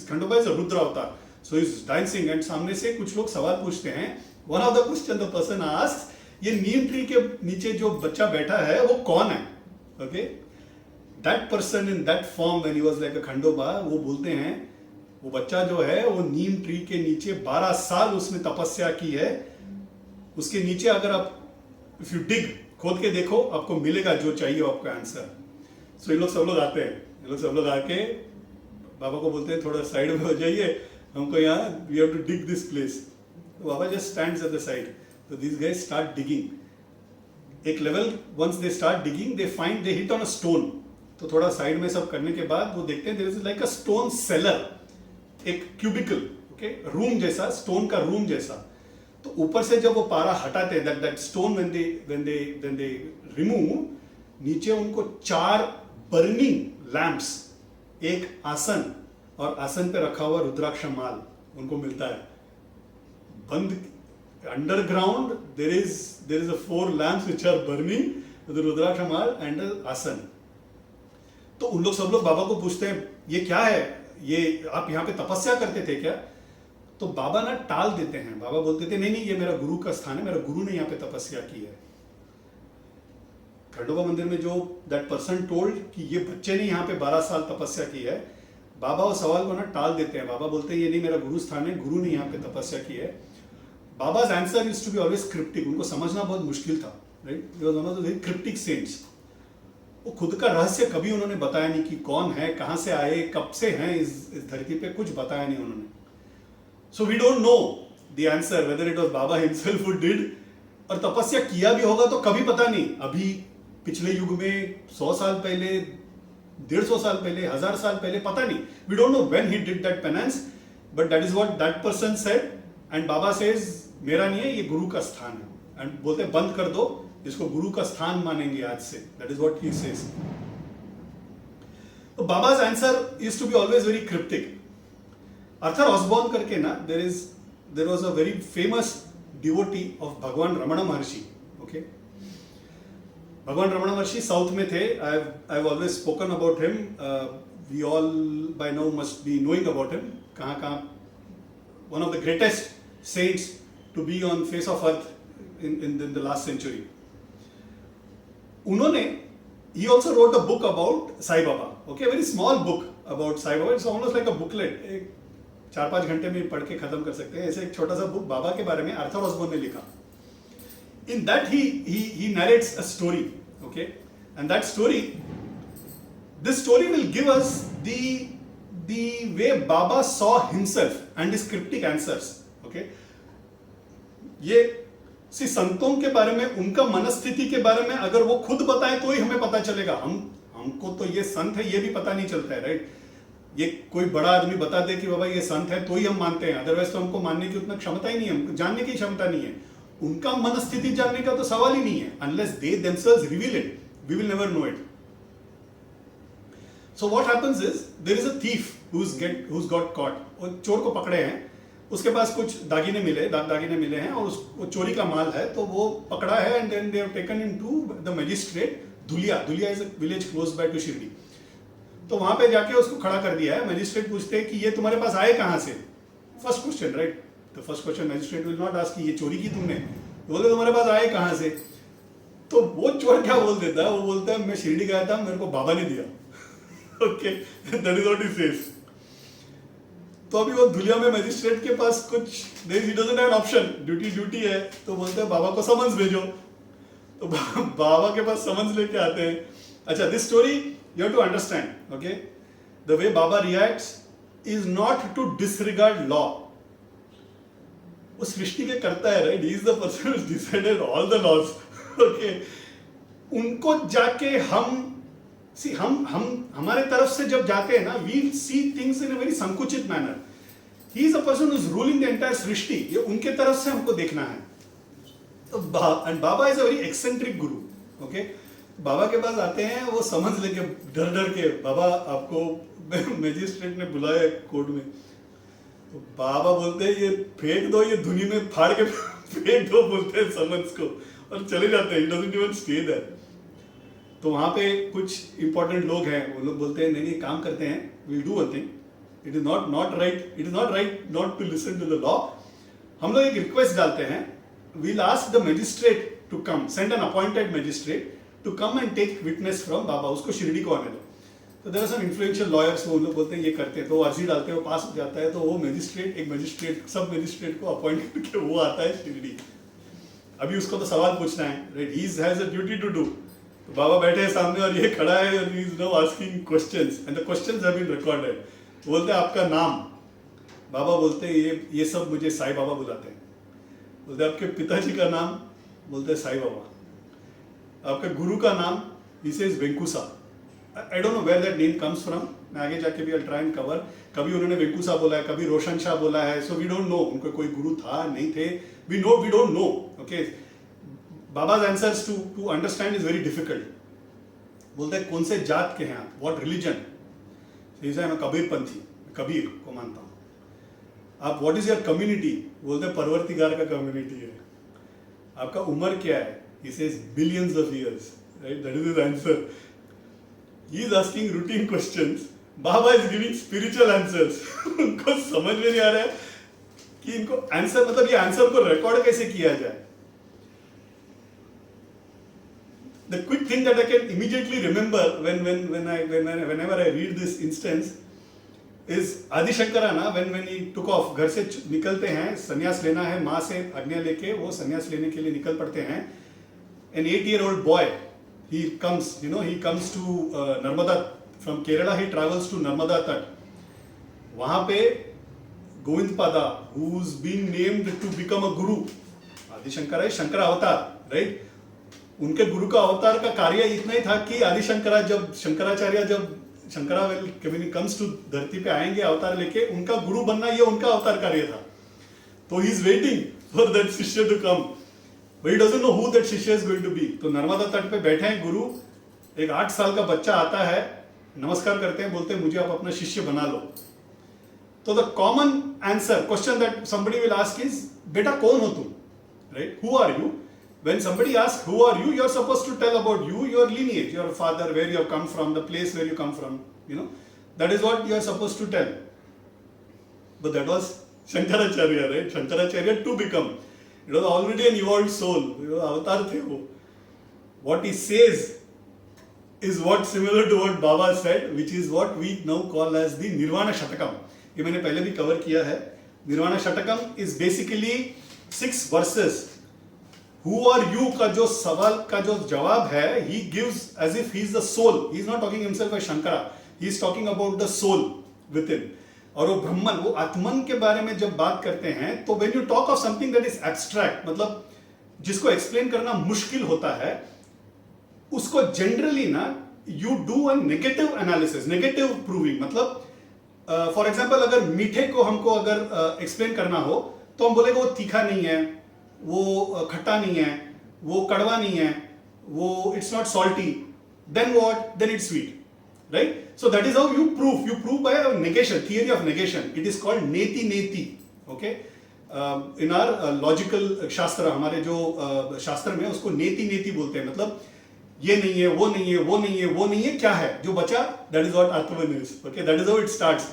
Khandoba is a Rudra avatar, so he is dancing and सामने से कुछ लोग सवाल पूछते हैं। One of the question the person asks, ये नीम ट्री के नीचे जो बच्चा बैठा है वो कौन है? Okay, that person in that form when he was like अ खंडोबा, वो बोलते हैं वो बच्चा जो है वो नीम ट्री के नीचे 12 साल उसने तपस्या की है। उसके नीचे अगर आप इफ यू डिग, खोद के देखो, आपको मिलेगा जो चाहिए आपका आंसर। सो ये लोग सब लोग आते हैं, ये लोग सब लोग आके बाबा को बोलते हैं थोड़ा साइड में हो जाइए, हमको यहाँ we have to dig this place. Baba just stands at the side. तो दिस गाइस स्टार्ट डिगिंग। एक level once they start digging they find they hit on a stone. तो थोड़ा साइड में सब करने के बाद वो देखते हैं there is like a stone cellar, एक क्यूबिकल, ओके, रूम जैसा, स्टोन का रूम जैसा। तो ऊपर से जब वो पारा हटाते हैं, that stone when they remove, नीचे उनको 4 बर्निंग लैंप्स, एक आसन और आसन पे रखा हुआ रुद्राक्ष माल उनको मिलता है। बंद underground there is a 4 lamps which are burning, the rudraksha mala and asan. तो उन लोग सब लोग बाबा को पूछते हैं ये क्या है, ये आप यहाँ पे तपस्या करते थे क्या? तो बाबा ना टाल देते हैं। बाबा बोलते थे नहीं नहीं, ये मेरा गुरु का स्थान है, मेरा गुरु ने यहाँ पे तपस्या की है। खंडोबा मंदिर में जो दैट पर्सन टोल्ड कि ये बच्चे ने यहाँ पे 12 साल तपस्या की है, बाबा उस सवाल को ना टाल देते हैं। बाबा बोलते हैं ये नहीं, मेरा गुरु स्थान है, गुरु ने यहाँ पे तपस्या की है। बाबा's answer used to be always cryptic, उनको समझना बहुत मुश्किल था, right? He was one of the very cryptic saints। वो खुद का रहस्य कभी उन्होंने बताया नहीं कि कौन है, कहां से आए, कब से हैं इस धरती पे, कुछ बताया नहीं उन्होंने। So we don't know the answer whether it was Baba himself who did, और तपस्या किया भी होगा तो कभी पता नहीं। अभी पिछले युग में 100 साल पहले, 150 साल पहले, 1000 साल पहले, पता नहीं। We don't know when he did that penance, but that is what that person said. And Baba says मेरा नहीं है, ये गुरु का स्थान है। एंड बोलते बंद कर दो, इसको गुरु का स्थान मानेंगे आज से। That is what he says. तो Baba's answer used to be always very cryptic. Arthur Osborne करके ना there was a very famous devotee of Bhagavan Ramana Maharshi. Okay, भगवान रमण महर्षि साउथ में थे। I have always spoken about him. We all by now must be knowing about him. कहाँ one of the greatest saints to be on face of earth in the last century. उन्होंने he also wrote a book about Sai Baba. Okay, a very small book about Sai Baba. It's almost like a booklet. 4-5 घंटे में पढ़ के खत्म कर सकते हैं। ऐसे एक छोटा सा बुक बाबा के बारे में आर्थर ऑसबॉर्न ने लिखा। In that he narrates a story. Okay, and that story, this story will give us the way Baba saw himself and his cryptic answers. Okay, ये संतों के बारे में, उनका मनस्थिति के बारे में अगर वो खुद बताए तो ही हमें पता चलेगा। हमको तो ये संत है ये भी पता नहीं चलता है, राइट? ये कोई बड़ा आदमी बता दे कि बाबा ये संत है तो ही हम मानते हैं, अदरवाइज तो हमको मानने की उतना क्षमता ही नहीं है, हमको जानने की क्षमता नहीं है। उनका मनस्थिति जानने का तो सवाल ही नहीं है। Unless they themselves reveal it, we will never know it. So what happens is there is a thief who's got caught. वो चोर को पकड़े हैं, उसके पास कुछ दागिने मिले हैं और वो चोरी का माल है, तो वो पकड़ा है। And then they have taken him to the magistrate Dhulia is a village close by to Shirdi. तो वहां पे जाके उसको खड़ा कर दिया है। मैजिस्ट्रेट पूछते हैं कि ये तुम्हारे पास आए कहां से? First question, right? The first question magistrate will not ask कि ये चोरी की तुमने, बोलते तुम्हारे पास आए कहां से? तो वो चोर क्या बोल देता है? वो बोलता है मैं शिरडी गया था, मेरे को बाबा ने दिया। Okay, that is what he says. तो अभी वो धुलिया में मैजिस्ट्रेट के पास कुछ he doesn't have an option, duty है, तो बोलते हैं बाबा को समन्स भेजो। तो बाबा के पास समन्स लेके आते हैं। अच्छा, this story you have to understand, okay, the way Baba reacts is not to disregard law. वो सृष्टि के करता है, right? He is the person who decided all the laws. Okay, उनको जाके हम हमारे तरफ से जब जाते हैं ना, we see things in a very sankuchit manner. He is a person who is ruling the entire srishti. ये उनके तरफ से हमको देखना है. तो and Baba is a very eccentric guru. Okay, Baba के पास आते हैं, वो समझ लेके डर डर के, बाबा आपको मैजिस्ट्रेट ने बुलाया कोर्ट में. तो बाबा बोलते हैं ये फेंक दो, ये धुनी में फाड़ के फेंक दो, बोलते हैं समन्स को, और चले जाते हैं. He doesn't even stay there. तो वहां पे कुछ इंपॉर्टेंट लोग हैं, वो लोग बोलते हैं नहीं नहीं, काम करते हैं, we'll do one thing. It is not right not to listen to the law. हम लोग एक रिक्वेस्ट डालते हैं, we'll ask the magistrate to come, send an appointed magistrate to come and take witness from बाबा, उसको शिरडी को आने दो. तो there are some influential lawyers, वो लोग बोलते हैं ये करते हैं, तो वो अर्जी डालते हैं, वो पास हो जाता है. तो वो मैजिस्ट्रेट सब मैजिस्ट्रेट को अपॉइंट करके वो आता है शिरडी. अभी उसको तो सवाल पूछना है, right? He has a duty to do. तो बाबा बैठे हैं सामने और ये खड़ा है, और he is now asking questions, and the questions have been recorded. बोलते हैं आपका नाम. बाबा बोलते हैं ये सब मुझे साईं बाबा बुलाते हैं. बोलते हैं आपके पिताजी का नाम. बोलते हैं साईं बाबा. आपके गुरु का नाम. He says Venkusa. I don't know where that name comes from. मैं आगे जाके भी आई ट्राई एंड कवर. कभी उन्होंने वेंकुसा बोला है, कभी रोशन शाह बोला है. सो वी डोंट नो उनको कोई गुरु था नहीं थे. We don't know. Okay, Baba's answers to understand is very difficult. बोलते हैं कौन से जात के हैं आप, व्हाट रिलीजन. मैं कबीर पंथी, कबीर को मानता हूँ. आप व्हाट इज योर कम्युनिटी. बोलते हैं परवर्तिगार का कम्युनिटी है. आपका उम्र क्या है. He says billions of years, right? That is his answer. He is asking routine questions. Baba is giving spiritual answers. उनको समझ में नहीं आ रहा है कि इनको आंसर, मतलब ये आंसर को रिकॉर्ड कैसे किया जाए. The quick thing that I can immediately remember whenever I read this instance is Adi Shankara na, when he took off, घर से निकलते हैं, संन्यास लेना है, माँ से आज्ञा लेके वो संन्यास लेने के लिए निकल पड़ते हैं. An 8-year-old boy, he comes to Narmada from Kerala. He travels to Narmada Tat. वहाँ पे गोविंद पादा, who's been named to become a guru. आदि शंकरा है शंकर अवतार, राइट? उनके गुरु का अवतार का कार्य इतना ही था कि आदि शंकराचार्य जब शंकरा कम्स टू धरती पे आएंगे अवतार लेके, उनका गुरु बनना ये उनका अवतार कार्य था. तो he is waiting for that shishya to come, but he doesn't know who that shishya is going to be. तो नर्मदा तट पे बैठे हैं गुरु. एक 8 साल का बच्चा आता है, नमस्कार करते हैं, बोलते हैं मुझे आप अपना शिष्य बना लो. तो the common answer question that somebody will ask is, बेटा कौन हो तुम, right? Who are you? When somebody asks who are you, you're supposed to tell about you, your lineage, your father, where you have come from, the place where you come from. That is what you are supposed to tell. But that was Shankaracharya, right? Shankaracharya to become. It was already an evolved soul. Avatar the wo. What he says is what similar to what Baba said, which is what we now call as the Nirvana Shatakam. ये मैंने पहले भी cover किया है. Nirvana Shatakam is basically 6 verses. Who are you का जो सवाल का जो जवाब है, he gives as if he is the soul. He is not talking himself as Shankara. He is talking about the soul within. और वो ब्रह्मन, वो आत्मन के बारे में जब बात करते हैं, तो when you talk of something that is abstract, मतलब जिसको एक्सप्लेन करना मुश्किल होता है, उसको जनरली ना you do a negative analysis, negative proving. मतलब फॉर एग्जाम्पल अगर मीठे को हमको अगर एक्सप्लेन करना हो, तो हम बोलेगा वो तीखा नहीं है, वो खट्टा नहीं है, वो कड़वा नहीं है, वो it's not salty. Then what? Then it's sweet, right? So that is how you prove by negation, theory of negation. It is called नेति नेति. ओके, इन आवर लॉजिकल शास्त्र, हमारे जो शास्त्र में उसको नेति नेति बोलते हैं. मतलब ये नहीं है, वो नहीं है, वो नहीं है, वो नहीं है, क्या है जो बचा? That is what atman is. Okay, that is how it starts.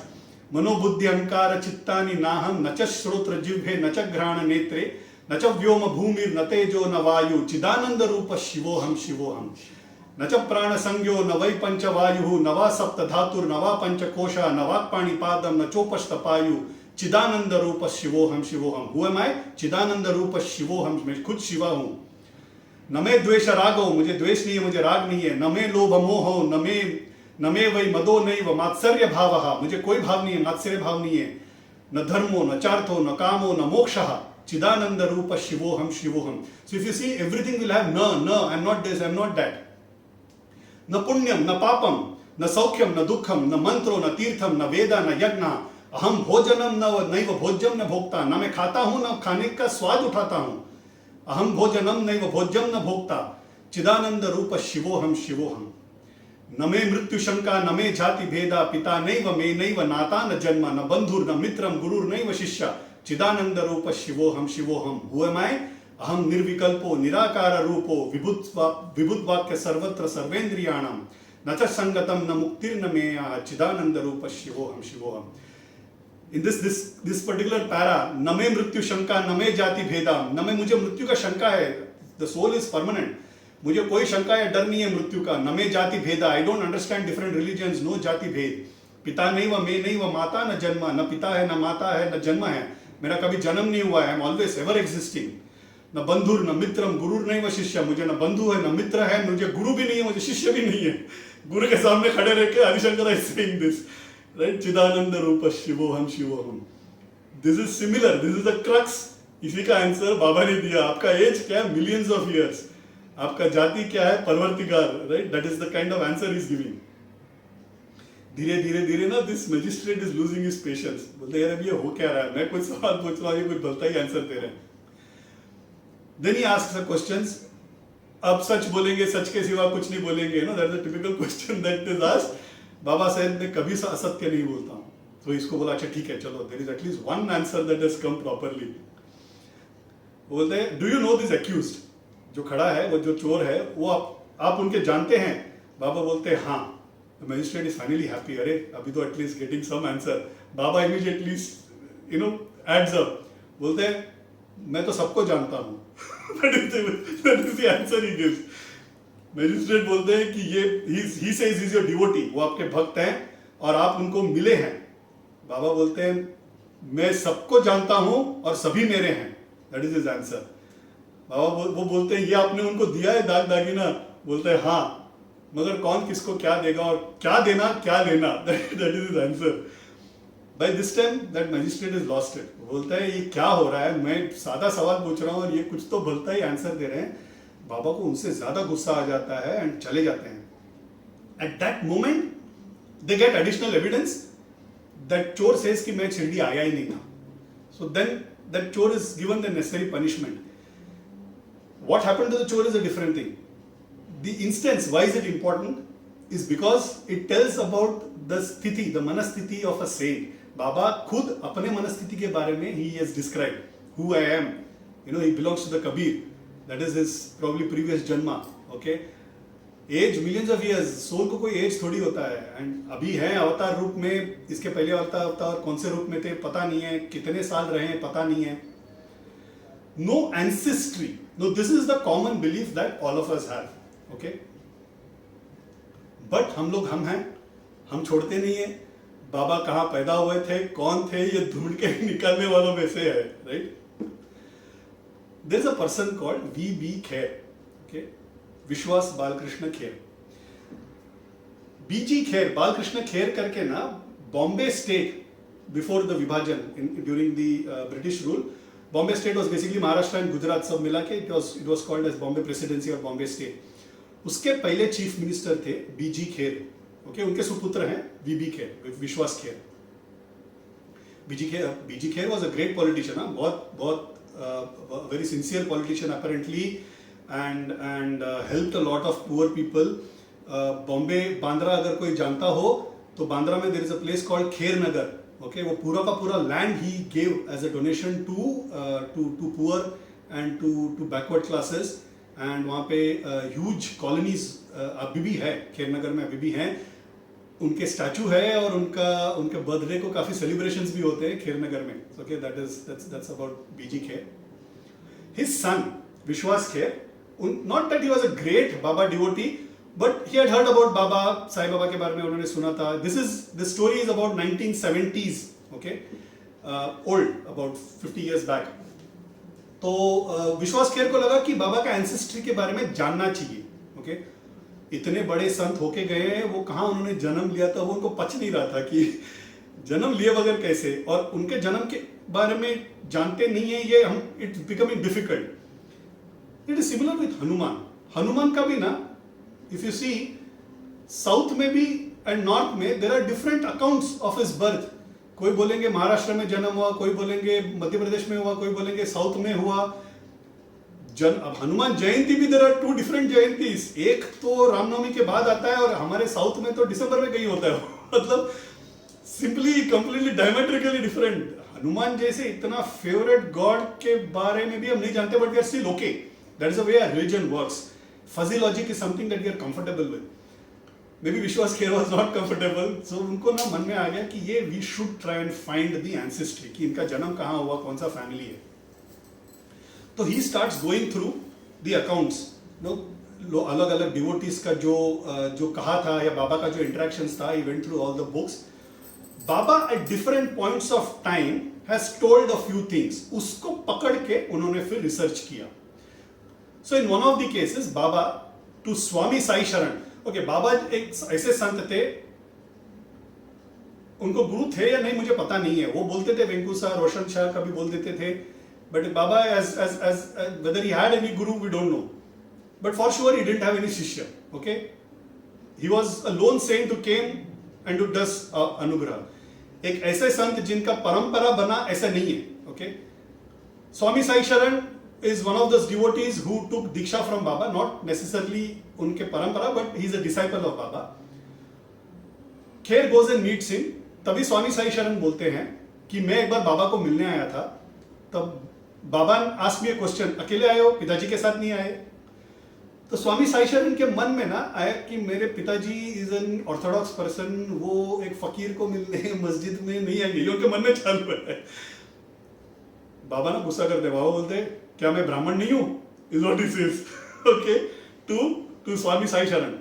मनोबुद्धि अहंकार चित्तानि नाहं न च श्रोत्र जिह्वे न च घ्राण नेत्रे न च व्योम भूमिर न तेजो न वायु चिदानंद रूप शिवोहम शिवोहम. न च प्राण संज्ञो न वै पंच वायु न वा सप्त धातुर न वा पंच कोशा न वाक्पाणि पादम न चोपष्ट पायु चिदानंद रूप शिवोहम शिवोहम. हु एम आई? चिदानंद रूप शिवोहम. मैं खुद शिवा हूं. न मैं द्वेष रागो, मुझे द्वेष नहीं है, मुझे राग नहीं है. न मैं लोभ मोह, न मैं न मे वै मदो नैव मात्सर्य भावः, मुझे कोई भाव नहीं है, मात्सर्य भाव नहीं है, न धर्मो न चार्थो न कामो न मोक्षः, चिदानंद रूप शिवोहम शिवोहम. So if you see, everything will have no, I'm not this, I'm not that. न पुण्यम न पापम न सौख्यम न दुखम न मंत्रो न तीर्थम न वेदा न यज्ञ, अहम भोजनम न नैव भोज्यम न भोक्ता, न मैं खाता हूं न खाने का स्वाद उठाता हूं, अहम भोजनम नैव भोज्यम न भोक्ता, चिदानंद रूप शिवोहम शिवोहम. न मे मृत्यु शंका न मे जाति भेदा, पिता नैव मे नैव नाता न जन्म न बंधुर न मित्रम गुरुर नैव शिष्य, चिदानंद रूप शिवोहम शिवोहम. हु एम आई? अहम निर्विकल्पो निराकार रूपो विभुत वाक्य सर्वत्र सर्वेन्द्रियाणाम, न च संगतम न मुक्तिर्न मेया, चिदानंद रूप शिवोहम शिवोहम. In this particular para, न मे मृत्यु शंका न मे जाति भेदा, न मैं मुझे मृत्यु का शंका है, the soul is permanent, मुझे कोई शंका या डर नहीं है मृत्यु का. न मे जाति भेदा, I don't understand different religions, no जाति भेद. पिता नहीं व मैं नहीं व माता न जन्म, न पिता है न माता है न जन्म है, मेरा कभी जन्म नहीं हुआ है, I am always ever existing. न बंधुर न मित्रम गुरुर नहीं व शिष्य, मुझे न बंधु है न मित्र है, मुझे गुरु भी नहीं है, मुझे शिष्य भी नहीं है. गुरु के सामने खड़े रह के Harishankar is saying this, right? चिदानंद रूप शिवोहम शिवोहम. This is similar, this is the crux. इसी का आंसर बाबा ने दिया. आपका एज क्या है? Millions of years. आपका जाति क्या है? परवर्तिकार, right? That is the kind of answer is giving. धीरे धीरे धीरे ना this magistrate is losing his patience. बोलते यार अब ये हो क्या रहा है, मैं कुछ सवाल पूछ रहा हूँ, ये कुछ भलता ही आंसर दे रहे हैं. Then he asks the questions. अब सच बोलेंगे, सच के सिवा कुछ नहीं बोलेंगे, no that is a typical question that is asked. Baba Sahab मैं कभी असत्य नहीं बोलता हूँ. तो इसको बोला अच्छा ठीक है चलो, there is at least one answer that has come properly. बोलते हैं do you know this accused, जो खड़ा है वो जो चोर है वो आप उनके जानते हैं? बाबा बोलते हैं हाँ. The magistrate is finally happy, अरे अभी तो एटलीस्ट गेटिंग सम आंसर. बाबा इमीडिएटली एड्स अप, बोलते हैं मैं तो सबको जानता हूँ. That is the answer he gives. Magistrate बोलते हैं कि ये he says is your devotee, वो आपके भक्त हैं और आप उनको मिले हैं. बाबा बोलते हैं मैं सबको जानता हूं और सभी मेरे हैं. That is his answer. Baba वो बोलते हैं ये आपने उनको दिया है दाग दागिना? बोलते हैं हाँ, मगर कौन किसको क्या देगा और क्या देना क्या लेना. That is his answer. By this time that magistrate is lost it. बोलता है ये क्या हो रहा है, मैं सादा सवाल पूछ रहा हूँ और ये कुछ तो भलता ही आंसर दे रहे हैं. बाबा को उनसे ज्यादा गुस्सा आ जाता है एंड चले जाते हैं. At that moment they get additional evidence that chor says कि मैं शिरडी आया ही नहीं था. So then that chor is given the necessary punishment. What happened to the chor is a different thing. The instance, why is it important, is because it tells about the sthiti, the manasthiti of a saint. Baba खुद अपने मनस्थिति के बारे में ही has described who I M. He belongs to the Kabir. That is his probably previous जन्मा. Okay, age millions of years. Soul को कोई एज थोड़ी होता है. एंड अभी है अवतार रूप में, इसके पहले अवतार कौन से रूप में थे पता नहीं है, कितने साल रहे हैं पता नहीं है. No ancestry. No, this is the common belief that all of us have. Okay, but हम लोग हम हैं, हम छोड़ते नहीं है. बाबा कहाँ पैदा हुए थे, कौन थे, ये ढूंढ के निकालने वालों में से है. Right. There is a person called V.B. Kher, okay, विश्वास बालकृष्ण खेर. B.G. खेर, बालकृष्ण खेर करके ना बॉम्बे स्टेट बिफोर द विभाजन during the British rule, Bombay state was basically Maharashtra and Gujarat सब मिला के it was called as Bombay presidency और बॉम्बे स्टेट. उसके पहले चीफ मिनिस्टर थे B.G. खेर. ओके, उनके सुपुत्र हैं V.B. खेर, विश्वास Kher. B.G. Kher was a great politician. बहुत very sincere politician apparently, and helped a lot of poor people. Bombay Bandra अगर कोई जानता हो तो बांद्रा में there is a place called Kher Nagar. Okay, वो पूरा का पूरा land he gave as a donation to poor and to backward classes. and वहाँ पे huge colonies अभी भी है, खेर नगर में अभी भी हैं. उनके स्टैचू है और उनके बर्थडे को काफी सेलिब्रेशंस भी होते हैं खेरनगर में. Okay, that's about B.G. Kher. His son विश्वास Kher, not that he was a great Baba devotee, but he had heard about Baba, Sai Baba के बारे में उन्होंने सुना था. This story is about 1970s. Okay, old, about 50 years back. तो विश्वास खेर को लगा कि बाबा का एंसेस्ट्री के बारे में जानना चाहिए. ओके, इतने बड़े संत होके गए हैं, वो कहाँ उन्होंने जन्म लिया था, वो उनको पच नहीं रहा था कि जन्म लिए बगैर कैसे, और उनके जन्म के बारे में जानते नहीं है ये हम, it's becoming difficult. It is similar with Hanuman. Hanuman का भी ना, इफ यू सी साउथ में भी एंड नॉर्थ में there are different accounts of his birth. कोई बोलेंगे महाराष्ट्र में जन्म हुआ, कोई बोलेंगे मध्य प्रदेश में हुआ, कोई बोलेंगे साउथ में हुआ। अब हनुमान जयंती भी देयर आर 2 डिफरेंट जयंतीज। एक तो रामनवमी के बाद आता है और हमारे साउथ में तो दिसंबर में कहीं होता है मतलब simply completely diametrically different. Hanuman जैसे इतना फेवरेट गॉड के बारे में भी हम नहीं जानते, but we are still okay. That is the way our religion works. Fuzzy logic is something that we are comfortable with. May be Vishwas Kher was not comfortable, so उनको ना मन में आ गया कि ये we should try and find the ancestry, कि इनका जन्म कहाँ हुआ, कौन सा फैमिली है। तो he starts going through the accounts, no अलग अलग डिवोटीज का जो कहा था, या बाबा का जो इंटरेक्शंस था, he went through all the books. Baba at different points of time has told a few things, उसको पकड़ के उन्होंने फिर रिसर्च किया। So in one of the cases Baba to Swami Sai Sharan, okay, बाबा एक ऐसे संत थे, उनको गुरु थे या नहीं मुझे पता नहीं है, वो बोलते थे वेंकू शाह, रोशन शाह कभी बोल देते थे, but Baba as whether he had any guru we don't know, but for sure he didn't have any shishya, okay, he was a lone saint who came and who does anugrah। एक ऐसे संत जिनका परंपरा बना ऐसा नहीं है, okay। स्वामी साई शरण is one of those devotees who took diksha from Baba, not necessarily उनके परंपरा, but he is a disciple of Baba। Kher goes and meets him, तभी स्वामी साई शरण बोलते हैं कि मैं एक बार बाबा को मिलने आया था, तब बाबा आस्क्ड मी अ क्वेश्चन, अकेले आए हो, पिताजी के साथ नहीं आए? तो स्वामी साई शरण के मन में ना आया कि मेरे पिताजी इज एन ऑर्थोडॉक्स पर्सन, वो एक फकीर को मिलने मस्जिद में नहीं आएंगे, ये उनके मन में चालू है। बाबा ना गुस्सा करते, बाबा बोलते क्या मैं ब्राह्मण नहीं हूं, is what he says, okay, to Swami Sai Sharan.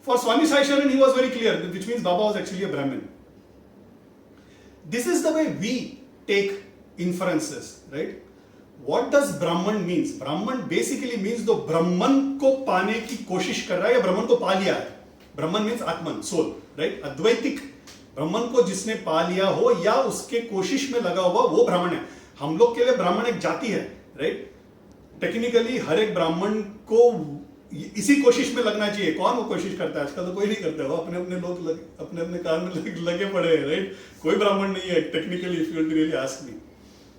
For Swami Sai Sharan he was very clear, which means Baba was actually a Brahmin. This is the way we take inferences, right? What does Brahman means? Brahman basically means जो ब्रह्मन को पाने की कोशिश कर रहा है या ब्रह्मन को पा लिया है। ब्रह्मन means आत्मन, soul, right? अद्वैतिक ब्रह्मन को जिसने पा लिया हो या उसके कोशिश में लगा हुआ, वो ब्राह्मण है। हम लोग के लिए ब्राह्मण एक जाति है, right? टेक्निकली हर एक ब्राह्मण को इसी कोशिश में लगना चाहिए। कौन वो कोशिश करता है? आजकल तो कोई नहीं करता, वो अपने अपने लोग अपने अपने काम में लगे पड़े हैं, राइट? कोई ब्राह्मण नहीं है technically, if you really ask me.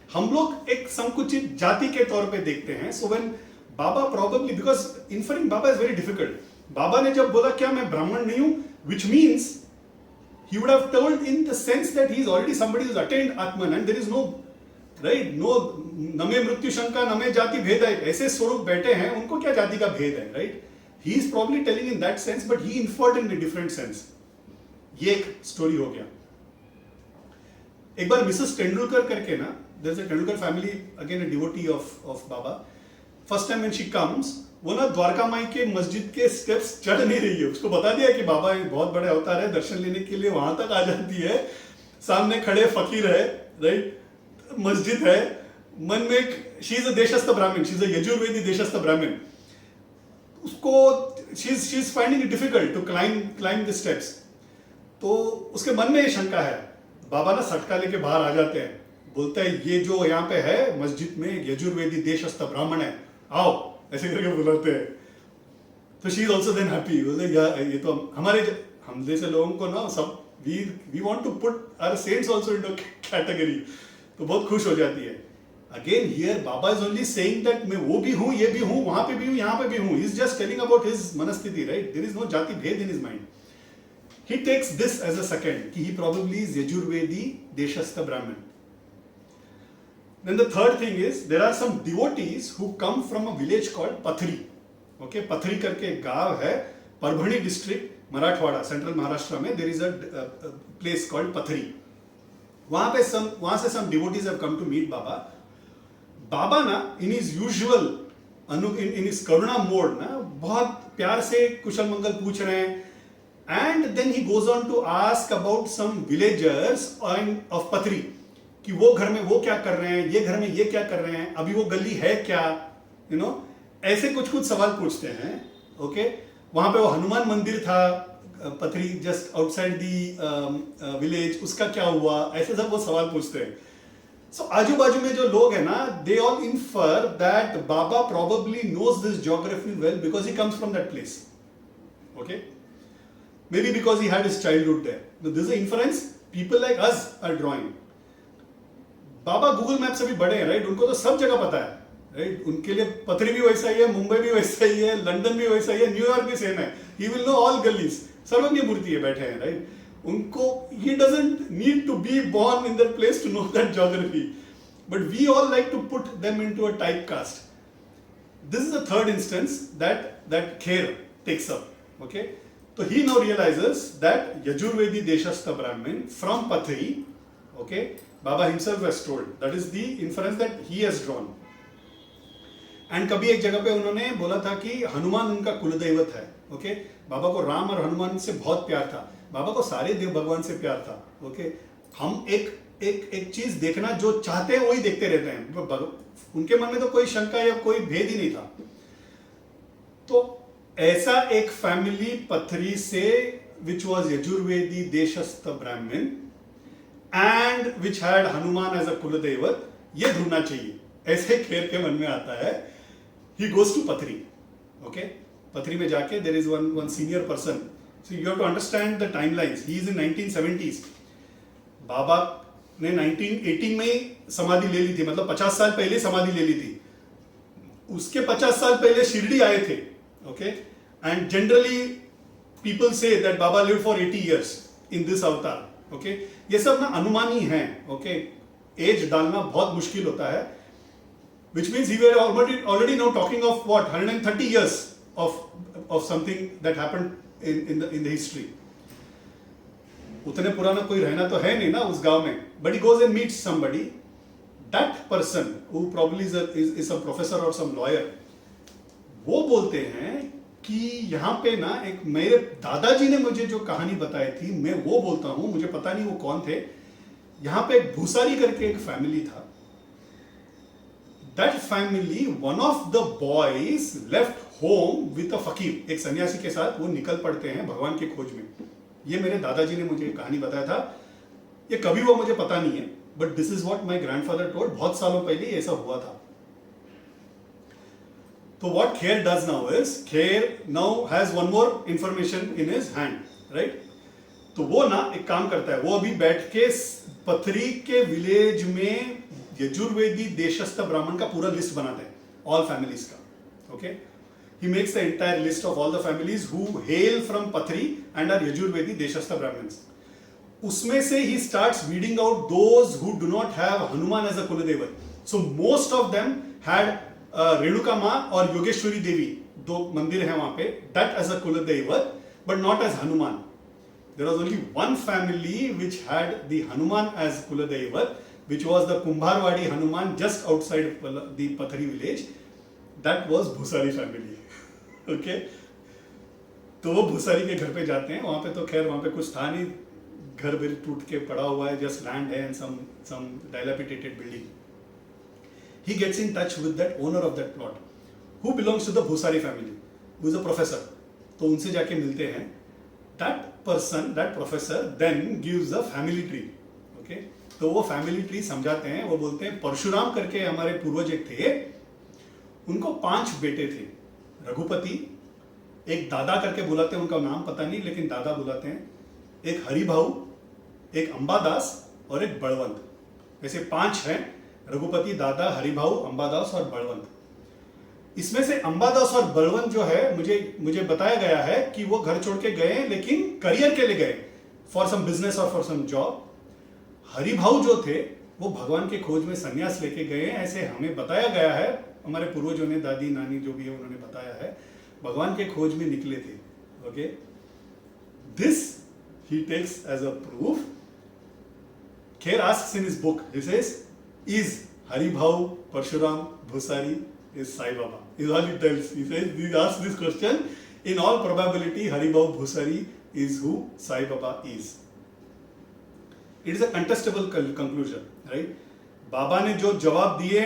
हम लोग एक संकुचित जाति के तौर पे देखते हैं। So when Baba probably, because inferring Baba is very difficult, Baba ने जब बोला क्या मैं ब्राह्मण नहीं हूं, which means he would have told in the sense that he is already somebody who's attained Atman and there is no, right, no नमे मृत्यु शंका नमे जाति भेद है, ऐसे स्वरूप बैठे हैं, उनको क्या जाति का भेद है, right? He is probably telling in that sense, but he inferred in a different sense। ये एक स्टोरी हो गया। एक बार मिसेस तेंदुलकर करके ना, there is a Tendulkar family, again a devotee of Baba, first time when she comes, वो ना द्वारका माई के मस्जिद के स्टेप्स चढ़ नहीं रही है। उसको बता दिया कि बाबा एक बहुत बड़े अवतार है, दर्शन लेने के लिए वहां तक आ जाती है, सामने खड़े फकीर है, राइट, मस्जिद है, मन में she is a Deshastha Brahmin, she is a Yajurvedi Deshastha Brahmin, उसको she is finding it difficult to climb the steps. तो उसके मन में ये शंका है। बाबा ना सटका लेके बाहर आ जाते हैं, बोलता है ये जो यहाँ पे है मस्जिद में यजुर्वेदी देशस्थ ब्राह्मण है, आओ, ऐसे करके बुलाते हैं। तो she is also than happy, बोलते ये तो हमारे हम जैसे लोगों को ना सब we want to put our saints also into category, तो बहुत खुश हो जाती है। Again here Baba is only saying that मैं वो भी हूं, ये भी हूं, वहां पे भी हूं, यहाँ पे भी हूं। He is just telling about his manasthiti, right? There is no jati bhed in his mind. He takes this as a second कि he probably is Yajurvedi Deshastha Brahmin. Then the third thing is there are some devotees who come from a village called Pathri, okay? Pathri करके एक गांव है, Parbhani district, Marathwada, central Maharashtra में। there is a place called Pathri। वहां से some devotees have come to meet Baba। बाबा ना in his usual in his Karuna mode ना बहुत प्यार से कुशल मंगल पूछ रहे हैं, and then he goes on to ask about some villagers of Pathri कि वो घर में वो क्या कर रहे हैं, ये घर में ये क्या कर रहे हैं, अभी वो गली है क्या, ऐसे कुछ सवाल पूछते हैं, ओके? वहां पे वो हनुमान मंदिर था पथरी जस्ट आउटसाइड दी विलेज, उसका क्या हुआ, ऐसे सब वो सवाल पूछते हैं. सो आजू बाजू में जो लोग हैं ना, they all infer that Baba probably knows this geography well because he comes from that place. Okay, maybe because he had his childhood there. So this is an inference people like us are drawing. Baba Google map से भी बड़े हैं, right? उनको तो सब जगह पता है, राइट? उनके लिए पथरी भी वैसा ही है, मुंबई भी वैसा ही है, लंदन भी वैसा ही है, न्यूयॉर्क भी सेम है. He will know all galis. सर्वज्ञ मूर्ति है, बैठे हैं, राइट? उनको he doesn't need to be born in that place to know that geography, but we all like to put them into a typecast. This is the third instance that Kher takes up. Okay, so he now realizes that Yajurvedi Deshastha Brahmin from Pathri, okay, Baba himself has told, that is the inference that he has drawn. And कभी एक जगह पे उन्होंने बोला था कि हनुमान उनका कुलदैवत है. ओके, बाबा को राम और हनुमान से बहुत प्यार था, बाबा को सारे देव भगवान से प्यार था. ओके, हम एक चीज देखना जो चाहते हैं वही देखते रहते हैं. उनके मन में तो कोई शंका या कोई भेद ही नहीं था. तो ऐसा एक फैमिली पथरी से which was Yajurvedi Deshastha Brahmin and which had Hanuman as a kuldevat, ये ढूंढना चाहिए. ऐसे खेर के मन में आता है. He goes to Pathri. Okay, Pathri में जाके there is one senior person. So you have to understand the timelines. He is in 1970s. Baba ने 1918 में समाधि ले ली थी, मतलब 50 साल पहले समाधि ले ली थी. उसके 50 साल पहले शिरडी आए थे. Okay, and generally people say that Baba live for 80 years in this अवतार. ओके, ये सब ना अनुमानी है. ओके, एज डालना बहुत मुश्किल होता है. Which means he were already now talking of what, 130 years of something that happened in the history. उतने पुराना कोई रहना तो है नहीं ना उस गांव में. But he goes and meets somebody. That person who probably is a professor or some lawyer. वो बोलते हैं कि यहाँ पे ना एक मेरे दादाजी ने मुझे जो कहानी बताई थी, मैं वो बोलता हूँ, मुझे पता नहीं वो कौन थे. यहाँ पे एक भूसारी करके एक फैमिली था. That family, one of the boys left home with a fakir. एक सन्यासी के साथ वो निकल पड़ते हैं भगवान की खोज में. ये मेरे दादाजी ने मुझे कहानी बताया था. ये कभी हुआ मुझे पता नहीं है, but this is what my grandfather told. बहुत सालों पहले ऐसा हुआ था. तो what Kher does now is, Kher now has one more information in his hand, right? तो वो ना एक काम करता है. वो अभी बैठ के पथरी के विलेज में यजुर्वेदी देशस्थ ब्राह्मण का पूरा लिस्ट बनाते हैं, ऑल फैमिलीज का. Okay, he makes the entire list of all the families who hail from Pathri and are Yajurvedi Deshastha Brahmins. उसमें से he starts weeding out those who do not have Hanuman as a kuldevat. So most of them had Renuka माँ और योगेश्वरी देवी, दो मंदिर हैं वहां पे, that as a kuldevat but not as Hanuman. There was only one family which had the Hanuman as kuldevat, which was the Kumbharwadi Hanuman just outside the Pathri village. That was Bhusari family. Okay, तो वो भूसारी के घर पे जाते हैं. वहां पे तो खैर वहां पे कुछ था नहीं, घर भी टूट के पड़ा हुआ है, जस्ट लैंड है and some dilapidated building. He gets in touch with that owner of that plot, who belongs to the Bhusari family, who is a professor. तो उनसे जाके मिलते हैं. That person, that professor, then gives a family tree. Okay, तो वो family tree समझाते हैं. वो बोलते हैं परशुराम करके हमारे पूर्वज एक थे, उनको 5 बेटे थे. रघुपति, एक दादा करके बुलाते हैं, उनका नाम पता नहीं लेकिन दादा बुलाते हैं. एक हरिभाऊ, एक अंबादास और एक बलवंत. ऐसे 5 हैं, रघुपति, दादा, हरिभाऊ, अंबादास और बलवंत. इसमें से अंबादास और बलवंत जो है, मुझे बताया गया है कि वो घर छोड़ के गए लेकिन करियर के लिए गए, फॉर सम बिजनेस और फॉर सम जॉब. हरिभाऊ जो थे वो भगवान के खोज में संन्यास लेके गए, ऐसे हमें बताया गया है. हमारे पूर्वजों ने, दादी नानी जो भी है उन्होंने बताया है, भगवान के खोज में निकले थे. Okay, this he takes as a proof. Kher asks in his book, he says, is Haribhau, Parshuram, Bhusari, is Sai Baba? Is all he tells. He says, he asks this question, in all probability Haribhau, Bhusari is who Sai Baba is. It is a contestable conclusion, right? बाबा ने जो जवाब दिए,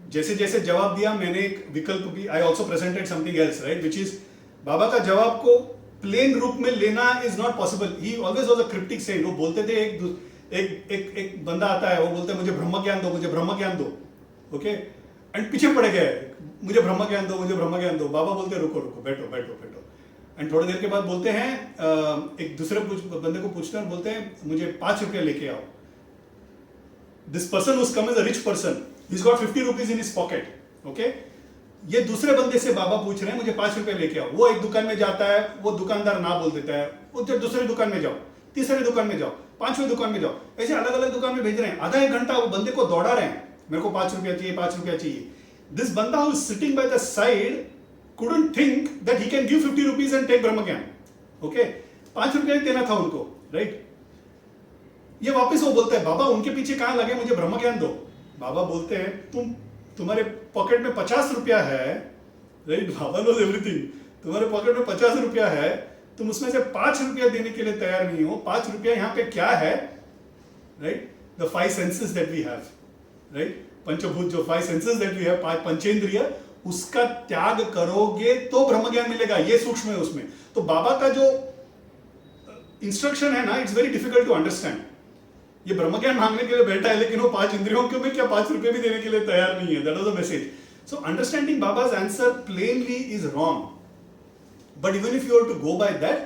जैसे जैसे जवाब दिया, मैंने एक विकल्प भी, I also presented something else, right? Which is बाबा का जवाब को प्लेन रूप में लेना is not possible. He always was a cryptic saint. वो बोलते थे, एक बंदा आता है, वो बोलते हैं मुझे ब्रह्म ज्ञान दो, मुझे ब्रह्म ज्ञान दो. ओके, एंड पीछे पड़ गए, मुझे ब्रह्म ज्ञान दो, मुझे ब्रह्म ज्ञान दो. बाबा बोलते हैं रुको रुको, बैठो बैठो बैठो. एंड थोड़ी देर के बाद बोलते हैं, एक दूसरे बंदे को पूछते हैं और बोलते हैं मुझे 5 रुपया लेके आओ. This person who's come is a rich person, he has got 50 rupees in his pocket. Okay, ये दूसरे बंदे से बाबा पूछ रहे हैं मुझे 5 रुपए लेके आओ. वो एक दुकान में जाता है, वो दुकानदार ना बोल देता है. वो दूसरी दुकान में जाओ, तीसरी दुकान में जाओ, 5वीं दुकान में जाओ, ऐसे अलग अलग दुकान में भेज रहे हैं. आधा एक घंटा वो बंदे को दौड़ा रहे हैं, मेरे को 5 रुपया चाहिए, 5 रुपया चाहिए. दिस बंदा who is sitting by the side couldn't think that he can give 50 rupees and take ब्रह्म ज्ञान. ओके, 5 रुपया ही देना था उनको, राइट. ये वापस वो बोलता है बाबा उनके पीछे कहां लगे, मुझे ब्रह्म ज्ञान दो. बाबा बोलते हैं तुम्हारे पॉकेट में 50 रुपया है, राइट. बाबा नोज एवरीथिंग. तुम्हारे पॉकेट में 50 रुपया है, तुम उसमें से 5 रुपया देने के लिए तैयार नहीं हो. 5 रुपया यहाँ पे क्या है, right. The 5 senses that we have, right. पंचभूत, जो 5 सेंसेस दैट वी हैव, 5 पंचेंद्रिय, उसका त्याग करोगे तो ब्रह्म ज्ञान मिलेगा. ये सूक्ष्म है उसमें. तो बाबा का जो इंस्ट्रक्शन है ना, it's very difficult to understand. ये ब्रह्म ज्ञान मांगने के लिए बैठा है, लेकिन वो 5 इंद्रियों के में क्या 5 रुपए भी देने के लिए तैयार नहीं है. That was the message. So understanding Baba's answer plainly is wrong. But even if you were to go by that,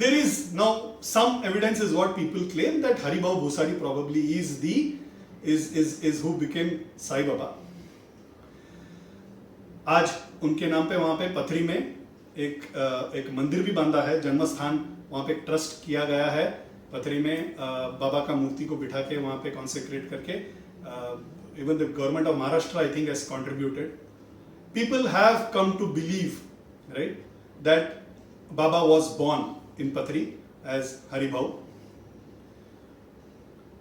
there is now some evidence is what people claim that Haribhau Bhusari probably is who became Sai Baba. आज उनके नाम पे वहां पे पथरी में एक मंदिर भी बांधा है, जन्म स्थान. वहां पे एक ट्रस्ट किया गया है पथरी में. बाबा का मूर्ति को बिठा के वहां पे कॉन्सेक्रेट करके. Even the government of Maharashtra I think has contributed. People have come to believe, right, that Baba was born in Pathri as Haribhau.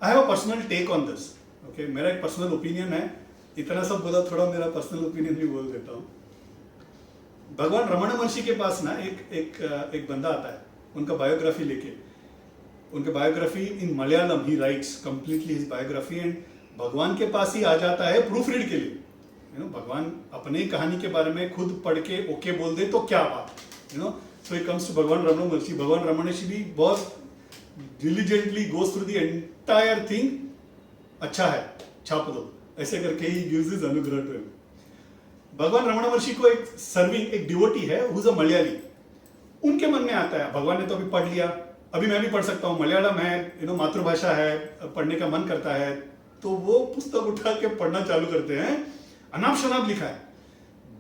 I have a personal take on this. Okay, मेरा एक पर्सनल ओपिनियन है. इतना सब बोला, थोड़ा मेरा पर्सनल ओपिनियन भी बोल देता हूँ. भगवान रमण महर्षि के पास ना एक बंदा आता है उनका बायोग्राफी लेके. उनके biography in Malayalam, he rights completely his biography, and भगवान के पास ही आ जाता है प्रूफ रीड के लिए. भगवान अपने कहानी के बारे में खुद पढ़ के ओके बोल दे तो क्या बात, सो इट कम्स टू भगवान रमण महर्षि. भगवान रमण महर्षि भी बहुत diligently goes through the entire thing. अच्छा है, छाप दो, ऐसे करके ही गिव्स हिज अनुग्रह टू हिम. भगवान रमण महर्षि को एक सर्विंग, एक डिवोटी है हु इज अ मलयाली. उनके मन में आता है भगवान ने तो अभी पढ़ लिया, अभी मैं भी पढ़ सकता हूँ, मलयालम है, मातृभाषा है, पढ़ने का मन करता है. तो वो पुस्तक उठा के पढ़ना चालू करते हैं. अनाप शनाप लिखा है.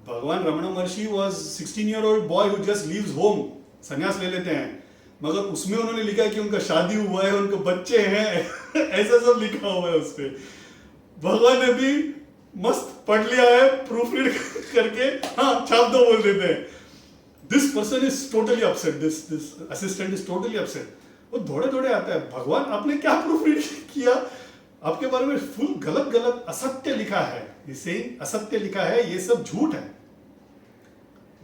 भगवान रमण महर्षि was 16-year-old boy who just leaves home. संन्यास ले लेते हैं, मगर उसमें उन्होंने लिखा है कि उनका शादी हुआ है, उनको बच्चे हैं. ऐसा सब लिखा हुआ है उस पर. भगवान ने भी मस्त पढ़ लिया है, प्रूफ रीड करके हाँ छाप दो बोल देते हैं. This person is totally upset, this assistant is totally upset. वो दौड़े दौड़े आता है, भगवान आपने क्या प्रूफ रीड किया, आपके बारे में फुल गलत गलत असत्य लिखा है. इसे असत्य लिखा है, ये सब झूठ है.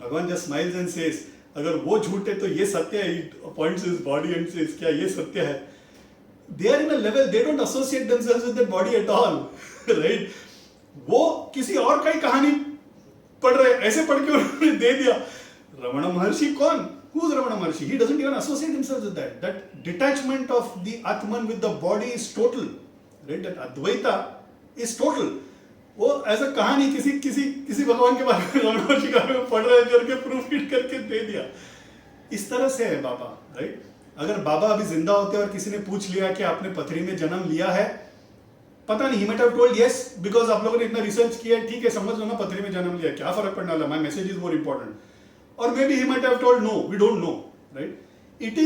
भगवान जस्ट स्माइल्स एंड सेज अगर वो झूठ है तो ये सत्य है. Points his body and says क्या ये सत्य है. They are in a level, they don't associate themselves with that body at all, right? वो किसी और का ही कहानी पढ़ रहे, ऐसे पढ़ के उन्होंने दे दिया. रमण महर्षि कौन? Who is Ramana Maharshi? He doesn't even associate himself with that. That detachment of the Atman with the body is total, right? That Advaita is total. वो ऐसा कहानी किसी भगवान के बारे में, रमण महर्षि के बारे में पढ़ रहे करके प्रूफ रीड करके दे दिया. इस तरह से है बाबा, राइट? अगर बाबा अभी जिंदा होते और किसी ने पूछ लिया कि आपने पथरी में जन्म लिया है, पता नहीं, ही might have told yes because आप लोगों ने इतना रिसर्च किया, ठीक है समझ लो ना पथरी में जन्म लिया, क्या फर्क पड़ने वाला, my message is more important. और maybe he might have told no, we don't know, right? It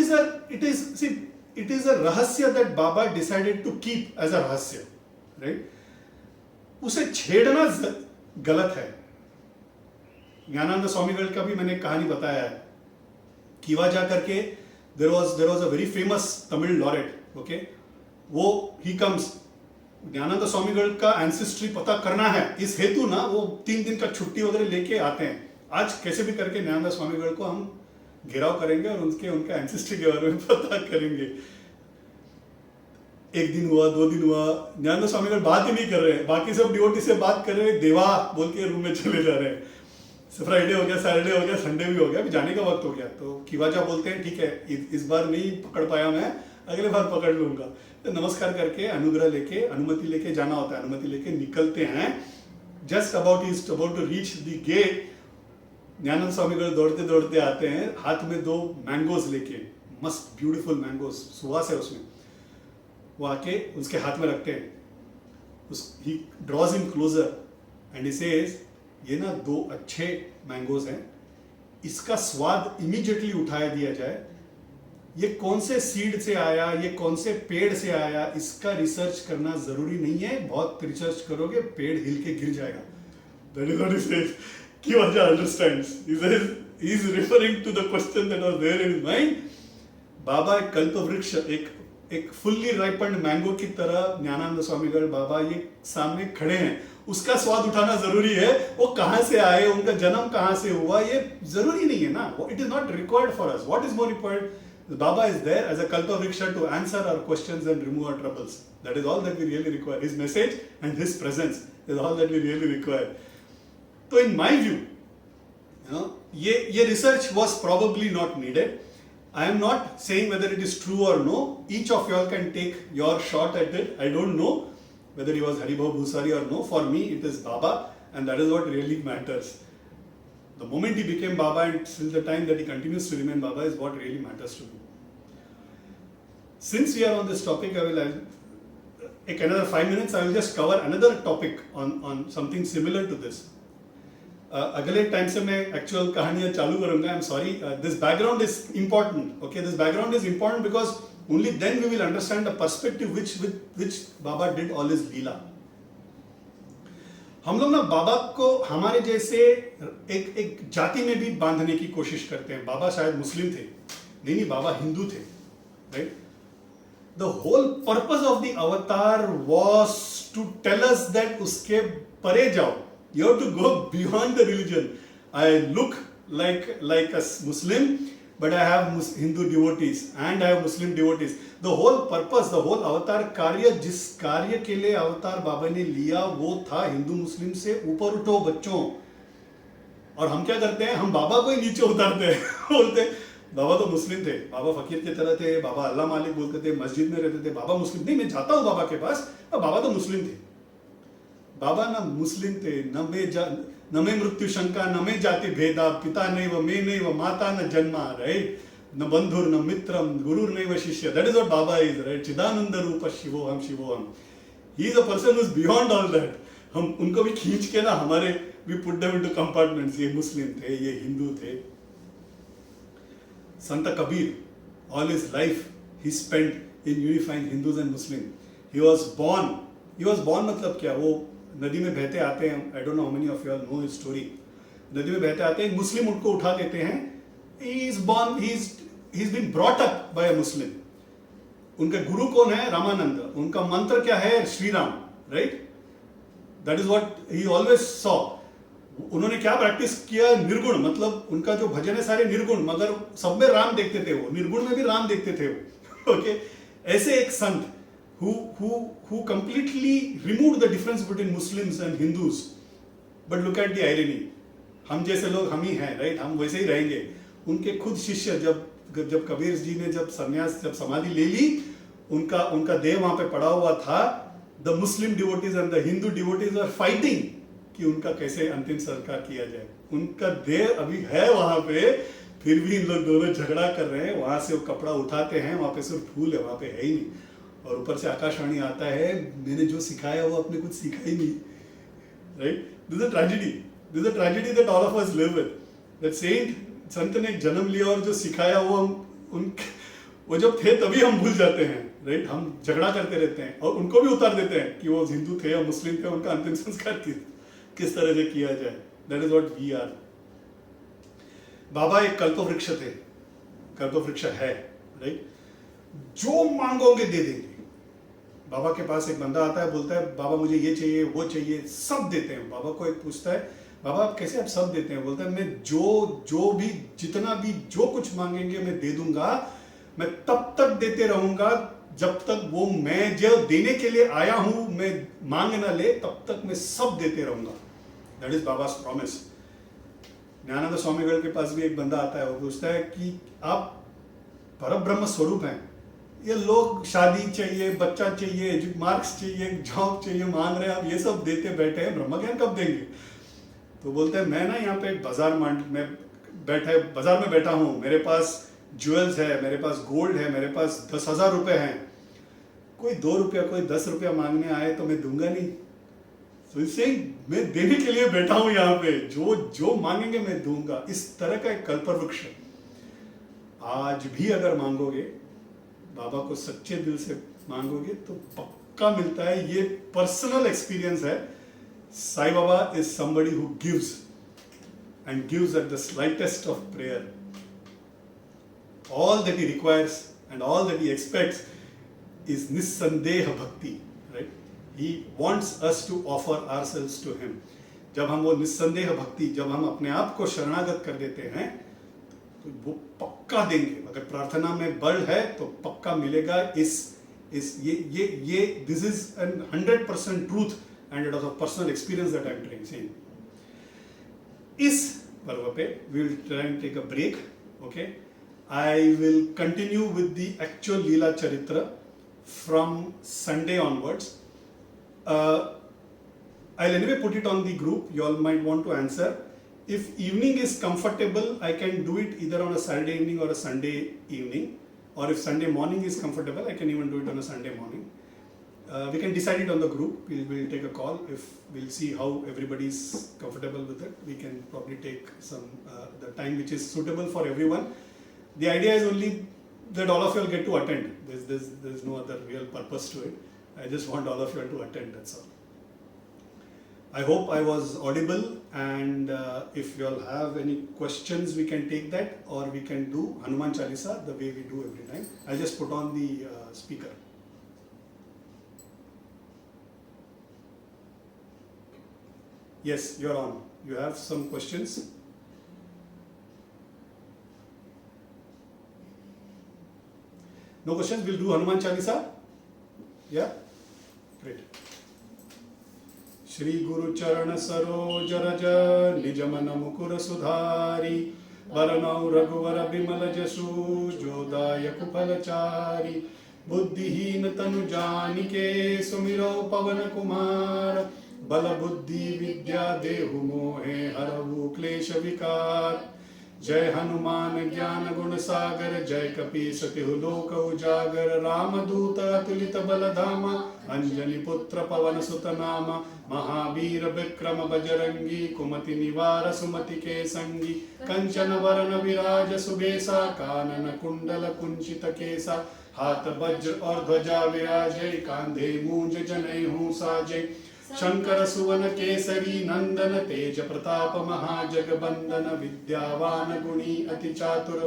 is a रहस्य that Baba decided to keep as a रहस्य, right? उसे छेड़ना गलत है. ज्ञानानंद स्वामीगढ़ का भी मैंने कहानी बताया है. कीवा जा करके there was a very famous Tamil laureate, okay? वो he comes, ज्ञानानंद स्वामीगढ़ का एंसेस्ट्री पता करना है, इस हेतु ना वो 3 दिन का छुट्टी वगैरह लेके आते हैं. आज कैसे भी करके ज्ञानानंद स्वामीगढ़ को हम घेराव करेंगे और उनका एंसेस्ट्री के बारे में पता करेंगे. 1 दिन हुआ, 2 दिन हुआ, ज्ञानानंद स्वामीगढ़ बात ही नहीं कर रहे हैं, बाकी सब डिवोटी से बात कर रहे हैं, देवा बोल के रूम में चले जा रहे हैं. फ्राइडे हो गया, सैटरडे हो गया, संडे भी हो गया, अभी जाने का वक्त हो गया। तो किवाजा बोलते हैं ठीक है, इस बार नहीं पकड़ पाया मैं, अगले बार पकड़ लूंगा। तो नमस्कार करके अनुग्रह लेके, अनुमति लेके जाना होता है, अनुमति लेके निकलते हैं। Just about to reach the gate, Gyanand Swamigadh दौड़ते दौड़ते आते हैं, हाथ में 2 मैंगोज लेके, मस्त ब्यूटीफुल मैंगोज, सुहास है उसमें। वो आके उसके हाथ में रखते हैं, ही drawers him closer and he says, ये ना 2 अच्छे मैंगोज हैं, इसका स्वाद इमीडिएटली उठाया दिया जाए। ये कौन से सीड से आया, ये कौन से पेड़ से आया, इसका रिसर्च करना जरूरी नहीं है, बहुत रिसर्च करोगे पेड़ हिल के गिर जाएगा। That is what he says. Kivaja understands. He says, he is referring to the question that was there in his mind. बाबा एक कल्प वृक्ष, एक फुल्ली राइपन्ड मैंगो की तरह ज्ञानानंद स्वामीगढ़ बाबा ये सामने खड़े हैं, उसका स्वाद उठाना जरूरी है। वो कहां से आए, उनका जन्म कहां से हुआ, ये जरूरी नहीं है ना, it is not required for us. What is more important, Baba is there as a कल्प वृक्ष to answer our questions and remove our troubles. That is all that we really require. His message and his presence is all that we really require. तो in my view, ये research was probably not needed. I am not saying whether it is true or no. Each of y'all can take your shot at it. I don't know whether he was Haribhau Bhusari or no. For me, it is Baba, and that is what really matters. The moment he became Baba and till the time that he continues to remain Baba is what really matters to me. Since we are on this topic, I'll take another 5 minutes. I will just cover another topic on something similar to this. अगले time से मैं actual कहानियां चालू करूंगा। I am sorry, this background is important. Okay, this background is important because only then we will understand the perspective which Baba did all his leela. हम लोग ना बाबा को हमारे जैसे एक जाति में भी बांधने की कोशिश करते हैं। बाबा शायद मुस्लिम थे, नहीं, बाबा हिंदू थे, right. The whole purpose of the avatar was to tell us that उसके परे जाओ। You have to go beyond the religion. I look like a Muslim, but I have Hindu devotees and I have Muslim devotees. The whole purpose, the whole avatar कार्य, जिस कार्य के लिए अवतार बाबा ने लिया वो था हिंदू मुस्लिम से ऊपर उठो बच्चों। और हम क्या करते हैं, हम बाबा को ही नीचे उतारते हैं। बोलते बाबा तो मुस्लिम थे, बाबा फकीर की तरह थे, बाबा अल्लाह मालिक बोलते थे, मस्जिद में रहते थे, बाबा मुस्लिम नहीं, मैं जाता हूँ बाबा के पास, बाबा तो मुस्लिम थे। बाबा न मुस्लिम थे, न में मृत्यु शंका, न में जाति भेदा, पिता नैव मे नैव माता न जन्मा, राइट, न बंधुर न मित्रम गुरुर नैव शिष्य। That is what Baba is, right. चिदानंद रूप शिवोहम शिवोहम। He is a person who is beyond all that. हम उनको भी खींच के ना हमारे, we put them into compartments, ये मुस्लिम थे, ये हिंदू थे। Sant Kabir, all his life he spent in unifying Hindus and Muslim. He was born मतलब क्या, वो नदी में बहते आते हैं। I don't know how many of you all know his story. नदी में बहते आते हैं, मुस्लिम उनको उठा देते हैं। He is been brought up by a Muslim. उनके गुरु कौन है, रामानंद। उनका मंत्र क्या है, Shri Ram, right. That is what he always saw. उन्होंने क्या प्रैक्टिस किया, निर्गुण, मतलब उनका जो भजन है सारे निर्गुण, मगर सब में राम देखते थे वो, निर्गुण में भी राम देखते थे वो। ओके, ऐसे एक संत who completely removed the difference between Muslims and Hindus. But look at the irony. हम जैसे लोग हम ही हैं, राइट, हम वैसे ही रहेंगे। उनके खुद शिष्य जब कबीर जी ने जब समाधि ले ली, उनका देह वहां पे पड़ा हुआ था। The Muslim devotees and the Hindu devotees are fighting कि उनका कैसे अंतिम संस्कार किया जाए। उनका देह अभी है वहां पे, फिर भी इन लोग दोनों झगड़ा कर रहे हैं। वहां से वो कपड़ा उठाते हैं, वहां पे सिर्फ फूल है, वहां पे है ही नहीं। और ऊपर से आकाशवाणी आता है, मैंने जो सिखाया वो आपने कुछ सीखा ही नहीं, right. This is a tragedy that all of us live with. That संत ने जन्म लिया और जो सिखाया वो जब थे तभी हम भूल जाते हैं, राइट। हम झगड़ा करते रहते हैं और उनको भी उतार देते हैं कि वो हिंदू थे या मुस्लिम थे, उनका अंतिम संस्कार किस तरह से किया जाए। That is what we are. Baba एक कल्पवृक्ष थे, कल्पवृक्ष है, राइट। जो मांगोगे दे देंगे। बाबा के पास एक बंदा आता है, बोलता है बाबा मुझे ये चाहिए वो चाहिए, सब देते हैं। बाबा को एक पूछता है, बाबा आप कैसे आप सब देते हैं? बोलता है मैं जो भी जितना भी जो कुछ मांगेंगे मैं दे दूंगा, मैं तब तक देते रहूंगा जब तक वो मैं जो देने के लिए आया हूं मैं मांग ना ले, तब तक मैं सब देते रहूंगा। That is Baba's promise. Gyananand Swamigadh के पास भी एक बंदा आता है, वो पूछता है कि आप परब्रह्म स्वरूप हैं, ये लोग शादी चाहिए, बच्चा चाहिए, मार्क्स चाहिए, जॉब चाहिए मांग रहे हैं, आप ये सब देते बैठे हैं, ब्रह्म ज्ञान कब देंगे? तो बोलते हैं मैं ना यहाँ पे एक बाजार में बैठा हूँ, मेरे पास ज्वेल्स है, मेरे पास गोल्ड है, मेरे पास 10,000 रुपए हैं, कोई 2 रुपया कोई 10 रुपया मांगने आए तो मैं दूंगा नहीं। तो इससे मैं देने के लिए बैठा हूं यहाँ पे, जो जो मांगेंगे मैं दूंगा। इस तरह का एक कल्पवृक्ष आज भी अगर मांगोगे, बाबा को सच्चे दिल से मांगोगे तो पक्का मिलता है। ये पर्सनल एक्सपीरियंस है। Sai Baba is somebody who gives and gives at the slightest of prayer. All that he requires and all that he expects is nissandeha bhakti, right? He wants us to offer ourselves to him. जब हम वो निस्संदेह भक्ति, जब हम अपने आप को शरणागत कर देते हैं तो वो पक्का देंगे। अगर प्रार्थना में बल है तो पक्का मिलेगा। ये this is an 100% truth and it is a personal experience that I am saying. इस पर्व पे we will try and take a break, okay? I will continue with the actual Leela Charitra from Sunday onwards. I'll anyway put it on the group. You all might want to answer. If evening is comfortable, I can do it either on a Saturday evening or a Sunday evening. Or if Sunday morning is comfortable, I can even do it on a Sunday morning. We can decide it on the group. We'll take a call. We'll see how everybody is comfortable with it. We can probably take the time which is suitable for everyone. The idea is only that all of you all get to attend. There's no other real purpose to it. I just want all of you all to attend, that's all. I hope I was audible, and if you all have any questions, we can take that, or we can do Hanuman Chalisa the way we do every time. I'll just put on the speaker. Yes, you're on. You have some questions? No questions? We'll do Hanuman Chalisa? Yeah? Great. Shri Guru Charan Saroj Raj Nij Man Mukur Sudhari Varanau Raghuvar Bimal Jasu Jodayak Phalachari Buddhihin Tanu Janike Sumiro Pavan Kumar Bala Buddhi Vidya Dehu Mohe Haravu Klesha Vikar जय हनुमान ज्ञान गुण सागर जय कपीस तिहु लोक उजागर रामदूत अतुलित बल धामा अंजनी पुत्र पवन सुत नामा महावीर विक्रम बजरंगी कुमति निवार सुमति के संगी कंचन वरण विराज सुबेसा कानन कुंडल कुंचित केसा हाथ वज्र और ध्वजा विराजे कांधे मूंज जनेऊ साजे शंकर सुवन केसरी नंदन तेज प्रताप महाजगबंदन विद्यावान गुणी अति चातुर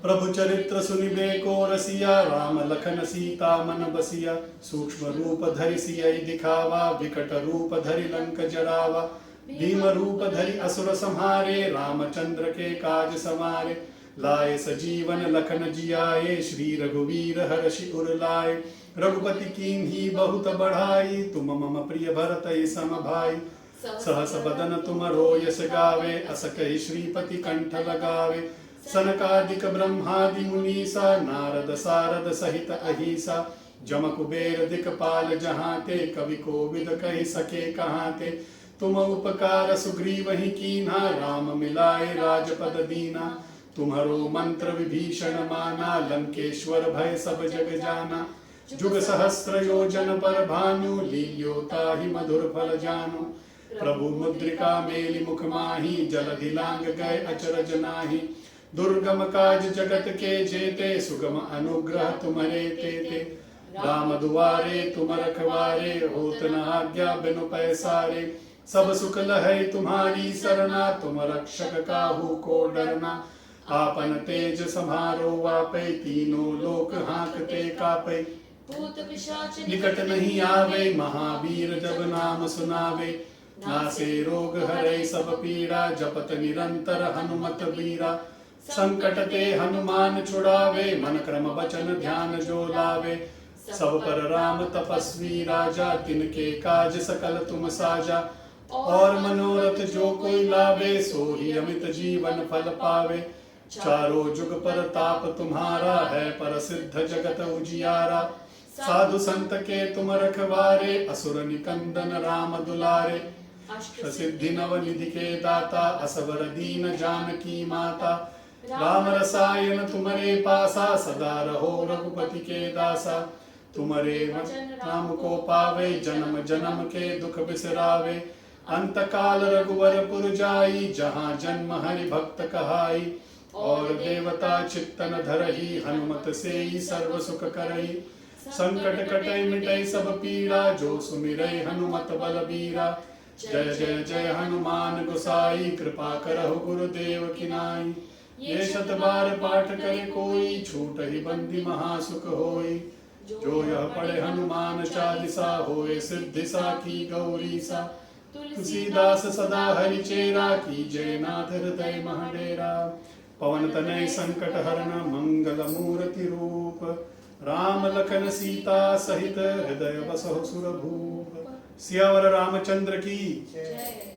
प्रभु चरित्र सुनिबे को रसिया राम लखन सीता मन बसिया सूक्ष्म रूप धरि सियहि दिखावा विकट रूप धरि लंक जरावा भीम रूप धरि असुर संहारे रामचंद्र के काज सवारे लाए सजीवन लखन जियाए श्री रघुवीर हर्षि उर लाए रघुपति कीन्ही बहुत बढ़ाई तुम मम प्रिय भरत सम भाई सहस बदन तुम रोयस गावे अस कहि श्रीपति कंठ लगावे सनकादिक ब्रह्मादि मुनीसा नारद सारद सहित अहिसा जम कुबेर दिक्पाल जहाते कवि कोविद कहि सके कहाते तुम उपकार सुग्रीव ही कीन्हा राम मिलाए राजपद दीना तुम्हारो मंत्र विभीषण माना लंकेश्वर भय सब जग जाना जुग सहस्त्र योजन पर भानु लील्यो ताहि मधुर फल जानु प्रभु मुद्रिका मेलि मुख माही जलधि लांग गए अचरज नाही दुर्गम काज जगत के जेते सुगम अनुग्रह तुम्हारे तेते राम दुआरे तुम रखवारे होत न आज्ञा बिनु पैसारे सब सुख लहै तुम्हारी सरना तुम रक्षक काहू को डरना आपन तेज समारो वापै तीनों लोक हाँकते कापै भूत पिशाच निकट नहीं आवे महावीर जब नाम सुनावे नासे रोग हरै सब पीड़ा जपत निरंतर हनुमत वीरा संकट ते हनुमान छुड़ावे मन क्रम वचन ध्यान जो लावे सब पर राम तपस्वी राजा तिनके काज सकल तुम साजा और मनोरथ जो कोई लावे, सो ही अमित जीवन फल पावे। चारों जुग पर ताप तुम्हारा है, पर सिद्ध जगत उजियारा। साधु संत के तुम रखवारे, असुर निकंदन राम दुलारे। अष्ट सिद्धि नव निधि के दाता, असवर दीन जानकी माता। राम रसायन तुम्हारे पासा, सदा रहो रघुपति के दासा। तुम्हारे वचन राम को पावे, जन्म जन्म के दुख बिसरावे। अंत काल रघुवर पुर जाई, जहाँ जन्म हरि भक्त कहाई। और देवता चित्तन धरही, हनुमत से ही सर्व सुख करई। संकट कटई मिटई सब पीड़ा, जो सुमिरै हनुमत बलबीरा। जय जय जय हनुमान गोसाई, कृपा करहु गुरुदेव की नाई। ये शत बार पाठ करे कोई, छूट ही बंदी महासुख होई। जो यह पढ़े हनुमान चालीसा, होए सिद्धि साखी गौरी सा। तुलसीदास सदा हरि चेरा, कीजय नाथ हृदय मह डेरा। पवन तनय संकट हरन, मंगल मूर्ति रूप। राम लखन सीता सहित, हृदय बसहु सुरभूप। सियावर रामचंद्र की जय।